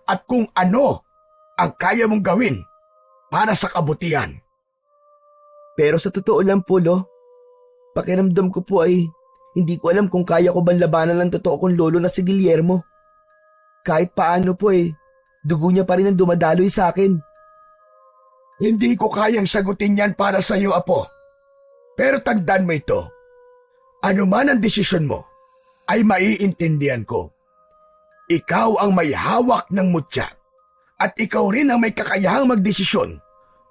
at kung ano ang kaya mong gawin para sa kabutihan. Pero sa totoo lang po, Lo, pakiramdam ko po ay hindi ko alam kung kaya ko bang labanan ng totoo kong lolo na si Guillermo. Kahit paano po dugo niya pa rin ang dumadaloy sa akin. Hindi ko kayang sagutin yan para sa iyo, Apo. Pero tandaan mo ito. Ano man ang desisyon mo, ay maiintindihan ko. Ikaw ang may hawak ng mutya at ikaw rin ang may kakayahang magdesisyon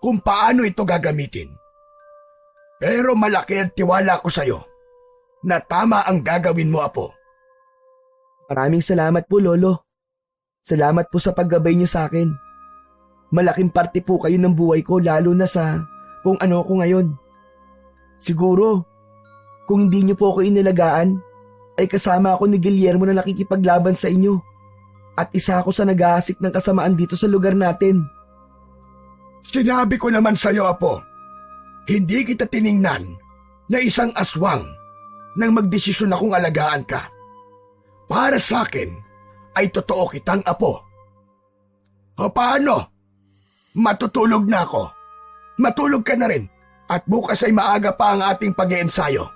kung paano ito gagamitin. Pero malaki ang tiwala ko sa iyo na tama ang gagawin mo, Apo. Maraming salamat po, Lolo. Salamat po sa paggabay niyo sa akin. Malaking parte po kayo ng buhay ko, lalo na sa kung ano ko ngayon. Siguro, kung hindi niyo po ako inilagaan, ay kasama ako ni Guillermo na nakikipaglaban sa inyo. At isa ako sa nag-aasik ng kasamaan dito sa lugar natin. Sinabi ko naman sa'yo, Apo, hindi kita tiningnan na isang aswang nang magdesisyon akong alagaan ka. Para sa akin, ay totoo kitang apo. O paano? Matutulog na ako. Matulog ka na rin at bukas ay maaga pa ang ating pag-iensayo.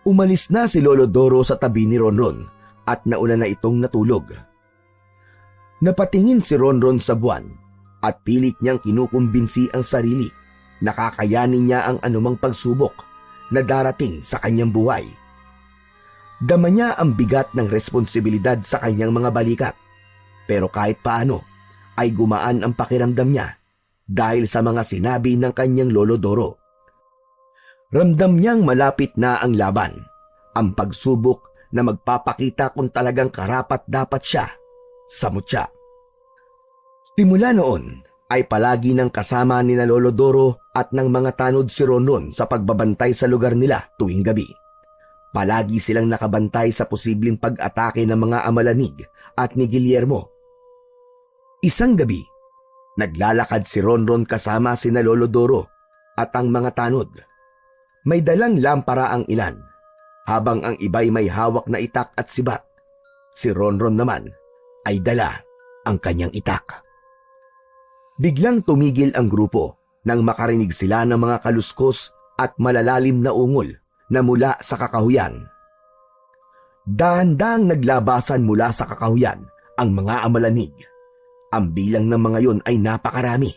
Umalis na si Lolo Doro sa tabi ni Ronron at nauna na itong natulog. Napatingin si Ronron sa buwan at pilit niyang kinukumbinsi ang sarili na kakayanin niya ang anumang pagsubok na darating sa kanyang buhay. Dama niya ang bigat ng responsibilidad sa kanyang mga balikat, pero kahit paano ay gumaan ang pakiramdam niya dahil sa mga sinabi ng kanyang Lolo Doro. Ramdam niyang malapit na ang laban, ang pagsubok na magpapakita kung talagang karapat-dapat siya sa mutya. Simula noon ay palagi nang kasama ni na Lolo Doro at ng mga tanod si Ronron sa pagbabantay sa lugar nila tuwing gabi. Palagi silang nakabantay sa posibleng pag-atake ng mga Amalanig at ni Guillermo. Isang gabi, naglalakad si Ronron kasama si na Lolo Doro at ang mga tanod. May dalang lampara ang ilan, habang ang iba'y may hawak na itak at sibat. Si Ronron naman ay dala ang kanyang itak. Biglang tumigil ang grupo nang makarinig sila ng mga kaluskos at malalalim na ungol na mula sa kakahuyan. Dahan-dahang naglabasan mula sa kakahuyan ang mga Amalanig. Ang bilang ng mga yon ay napakarami.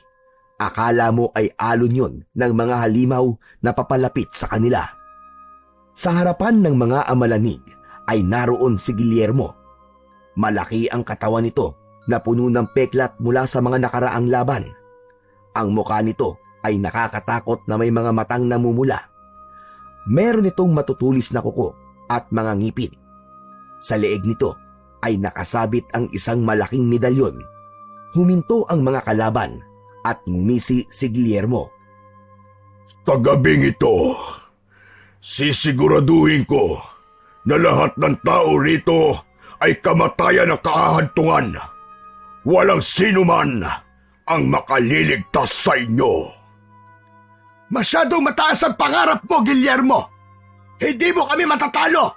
Akala mo ay alon yun ng mga halimaw na papalapit sa kanila. Sa harapan ng mga Amalanig ay naroon si Guillermo. Malaki ang katawan nito na puno ng peklat mula sa mga nakaraang laban. Ang mukha nito ay nakakatakot na may mga matang namumula. Meron itong matutulis na kuko at mga ngipin. Sa leeg nito ay nakasabit ang isang malaking medalyon. Huminto ang mga kalaban at ngumisi si Guillermo. Sa gabing ito, sisiguraduhin ko na lahat ng tao rito ay kamatayan na kaahantungan. Walang sino man ang makaliligtas sa inyo. Masyadong mataas ang pangarap mo, Guillermo. Hindi mo kami matatalo.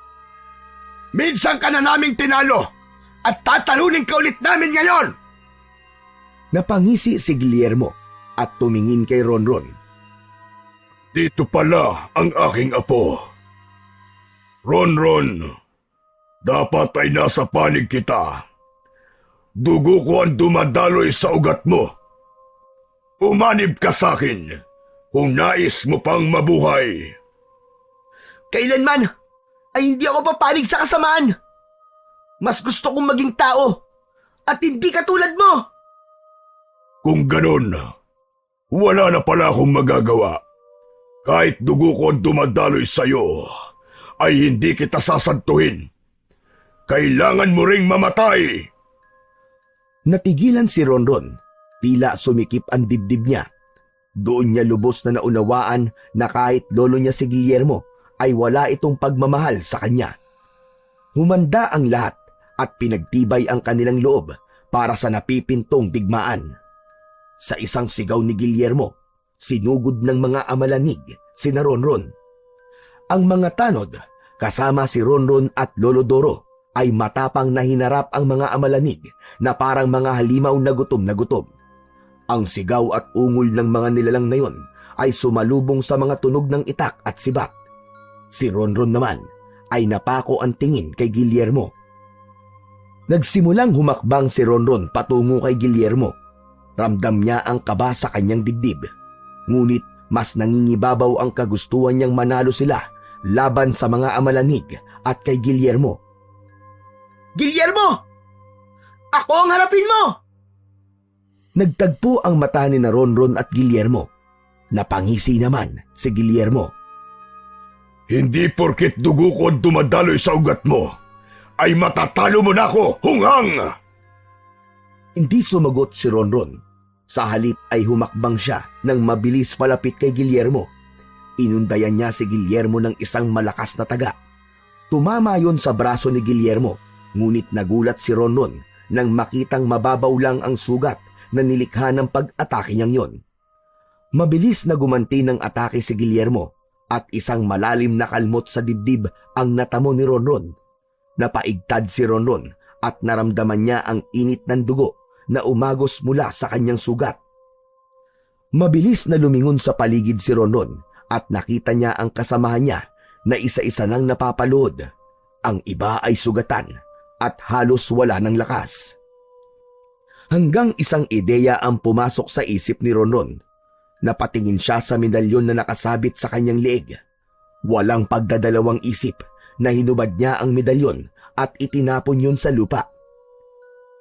Minsan ka na naming tinalo at tatalunin ka ulit namin ngayon. Napangisi si Guillermo at tumingin kay Ronron. Dito pala ang aking apo. Ronron, dapat ay nasa panig kita. Dugo ko ang dumadaloy sa ugat mo. Umanib ka sa akin kung nais mo pang mabuhay. Kailanman ay hindi ako papanig sa kasamaan. Mas gusto kong maging tao at hindi katulad mo. Kung ganon, wala na pala akong magagawa. Kahit dugo ko ang dumadaloy sa'yo, ay hindi kita sasantuhin. Kailangan mo ring mamatay. Natigilan si Ronron, tila sumikip ang dibdib niya. Doon niya lubos na naunawaan na kahit lolo niya si Guillermo ay wala itong pagmamahal sa kanya. Humanda ang lahat at pinagtibay ang kanilang loob para sa napipintong digmaan. Sa isang sigaw ni Guillermo, sinugod ng mga Amalanig si na Ronron. Ang mga tanod, kasama si Ronron at Lolo Doro, ay matapang na hinarap ang mga Amalanig na parang mga halimaw na gutom na gutom. Ang sigaw at ungol ng mga nilalang na yon ay sumalubong sa mga tunog ng itak at sibat. Si Ronron naman ay napako ang tingin kay Guillermo. Nagsimulang humakbang si Ronron patungo kay Guillermo. Ramdam niya ang kaba sa kanyang dibdib. Ngunit mas nangingibabaw ang kagustuhan niyang manalo sila laban sa mga Amalanig at kay Guillermo. Guillermo! Ako ang harapin mo! Nagtagpo ang mata ni na Ronron at Guillermo. Napangisi naman si Guillermo. Hindi porket dugo ko dumadaloy sa ugat mo, ay matatalo mo na ako, hunghang! Hindi sumagot si Ronron. Sa halip ay humakbang siya nang mabilis palapit kay Guillermo. Inundayan niya si Guillermo ng isang malakas na taga. Tumama yon sa braso ni Guillermo, ngunit nagulat si Ronron nang makitang mababaw lang ang sugat na nilikha ng pag-atake niyang yon. Mabilis na gumanti ng atake si Guillermo at isang malalim na kalmot sa dibdib ang natamo ni Ronron. Napaigtad si Ronron at naramdaman niya ang init ng dugo na umagos mula sa kanyang sugat. Mabilis na lumingon sa paligid si Ronron at nakita niya ang kasamahan niya na isa-isa nang napapalood. Ang iba ay sugatan at halos wala ng lakas. Hanggang isang ideya ang pumasok sa isip ni Ronron. Napatingin siya sa medalyon na nakasabit sa kanyang leeg. Walang pagdadalawang isip na hinubad niya ang medalyon at itinapon yun sa lupa.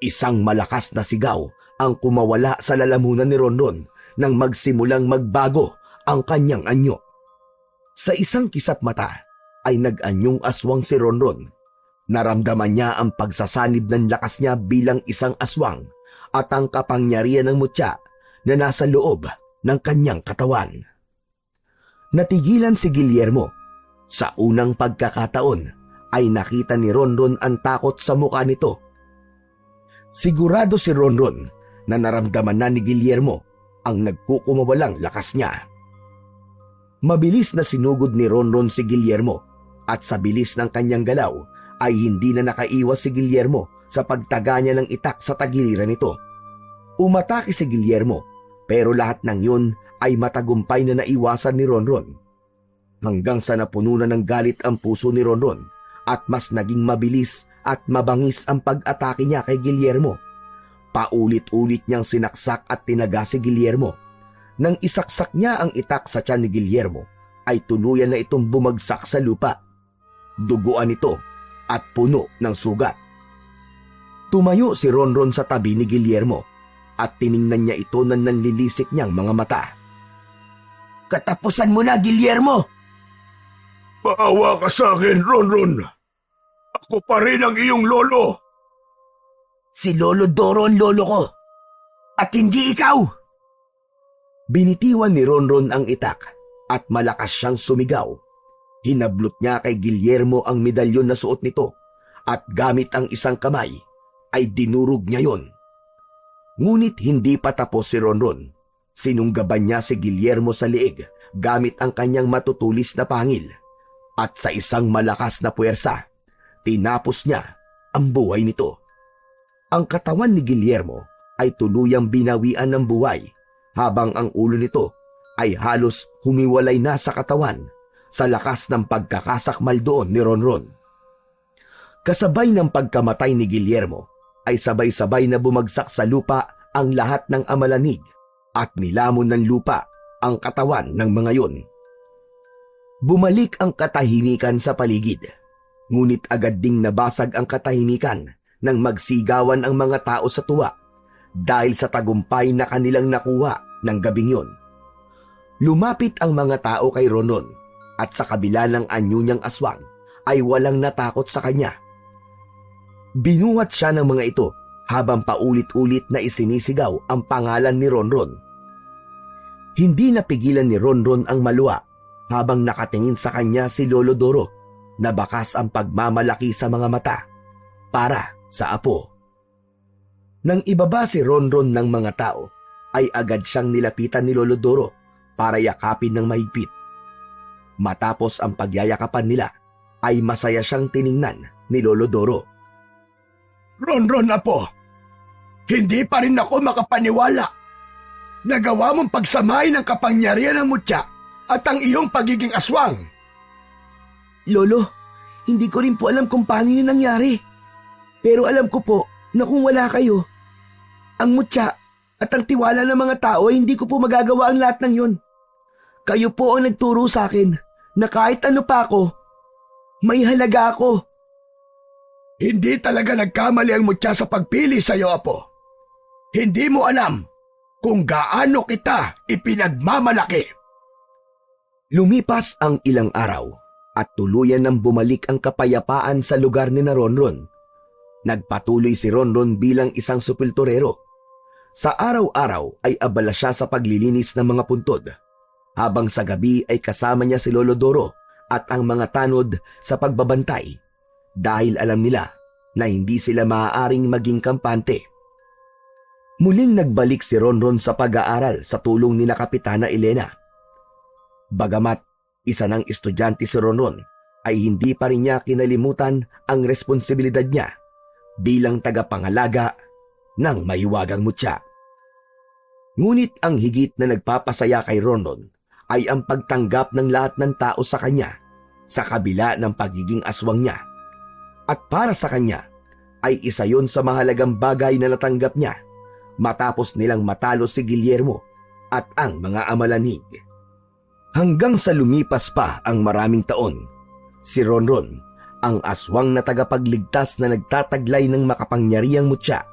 Isang malakas na sigaw ang kumawala sa lalamunan ni Ronron nang magsimulang magbago ang kanyang anyo. Sa isang kisap mata ay nag-anyong aswang si Ronron. Naramdaman niya ang pagsasanib ng lakas niya bilang isang aswang at ang kapangyarihan ng mutya na nasa loob ng kanyang katawan. Natigilan si Guillermo. Sa unang pagkakataon ay nakita ni Ronron ang takot sa mukha nito. Sigurado si Ronron na naramdaman na ni Guillermo ang nagkukumawalang lakas niya. Mabilis na sinugod ni Ronron si Guillermo at sa bilis ng kanyang galaw ay hindi na nakaiwas si Guillermo sa pagtaga niya ng itak sa tagiliran nito. Umatake si Guillermo pero lahat ng yun ay matagumpay na naiwasan ni Ronron. Hanggang sa napuno na ng galit ang puso ni Ronron at mas naging mabilis at mabangis ang pag-atake niya kay Guillermo. Paulit-ulit niyang sinaksak at tinaga si Guillermo. Nang isaksak niya ang itak sa tiyan ni Guillermo, ay tuluyan na itong bumagsak sa lupa. Duguan ito at puno ng sugat. Tumayo si Ronron sa tabi ni Guillermo at tiningnan niya ito ng nanlilisik niyang mga mata. Katapusan mo na, Guillermo! Maawa ka sa akin, Ronron. Ako pa rin ang iyong lolo. Si Lolo Doro ang lolo ko. At hindi ikaw! Binitiwan ni Ronron ang itak at malakas siyang sumigaw. Hinablot niya kay Guillermo ang medalyon na suot nito at gamit ang isang kamay ay dinurog niya yon. Ngunit hindi pa tapos si Ronron. Sinunggaban niya si Guillermo sa liig gamit ang kanyang matutulis na pangil at sa isang malakas na puwersa, tinapos niya ang buhay nito. Ang katawan ni Guillermo ay tuluyang binawian ng buhay habang ang ulo nito ay halos humiwalay na sa katawan sa lakas ng pagkakasakmal doon ni Ronron. Kasabay ng pagkamatay ni Guillermo ay sabay-sabay na bumagsak sa lupa ang lahat ng amalanig at nilamon ng lupa ang katawan ng mga yon. Bumalik ang katahimikan sa paligid, ngunit agad ding nabasag ang katahimikan nang magsigawan ang mga tao sa tuwa dahil sa tagumpay na kanilang nakuha ng gabing yon. Lumapit ang mga tao kay Ronron at sa kabila ng anyo niyang aswang ay walang natakot sa kanya. Binuhat siya ng mga ito habang paulit-ulit na isinisigaw ang pangalan ni Ronron. Hindi napigilan ni Ronron ang maluwa habang nakatingin sa kanya si Lolo Doro na bakas ang pagmamalaki sa mga mata para sa apo. Nang ibaba si Ronron ng mga tao, ay agad siyang nilapitan ni Lolo Doro para yakapin ng mahigpit. Matapos ang pagyayakapan nila, ay masaya siyang tiningnan ni Lolo Doro. Ronron, apo, hindi pa rin ako makapaniwala. Nagawa mong pagsamahin ang kapangyarihan ng mutya at ang iyong pagiging aswang. Lolo, hindi ko rin po alam kung paano yun nangyari. Pero alam ko po na kung wala kayo, ang mutya at ang tiwala ng mga tao ay hindi ko po magagawa ang lahat ng yun. Kayo po ang nagturo sa akin na kahit ano pa ako, may halaga ako. Hindi talaga nagkamali ang mutya sa pagpili sa iyo, apo. Hindi mo alam kung gaano kita ipinagmamalaki. Lumipas ang ilang araw at tuluyan nang bumalik ang kapayapaan sa lugar ni na Ronron. Nagpatuloy si Ronron bilang isang supiltorero. Sa araw-araw ay abala siya sa paglilinis ng mga puntod, habang sa gabi ay kasama niya si Lolo Doro at ang mga tanod sa pagbabantay dahil alam nila na hindi sila maaaring maging kampante. Muling nagbalik si Ronron sa pag-aaral sa tulong ni na Kapitana Elena. Bagamat isa ng estudyante si Ronron, ay hindi pa rin niya kinalimutan ang responsibilidad niya bilang tagapangalaga ng mahiwagang mutya. Ngunit ang higit na nagpapasaya kay Ronron ay ang pagtanggap ng lahat ng tao sa kanya sa kabila ng pagiging aswang niya. At para sa kanya ay isa yon sa mahalagang bagay na natanggap niya matapos nilang matalo si Guillermo at ang mga Amalanig. Hanggang sa lumipas pa ang maraming taon, si Ronron, ang aswang na tagapagligtas na nagtataglay ng makapangyarihang mutya,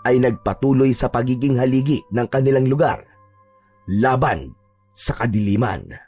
ay nagpatuloy sa pagiging haligi ng kanilang lugar laban sa kadiliman.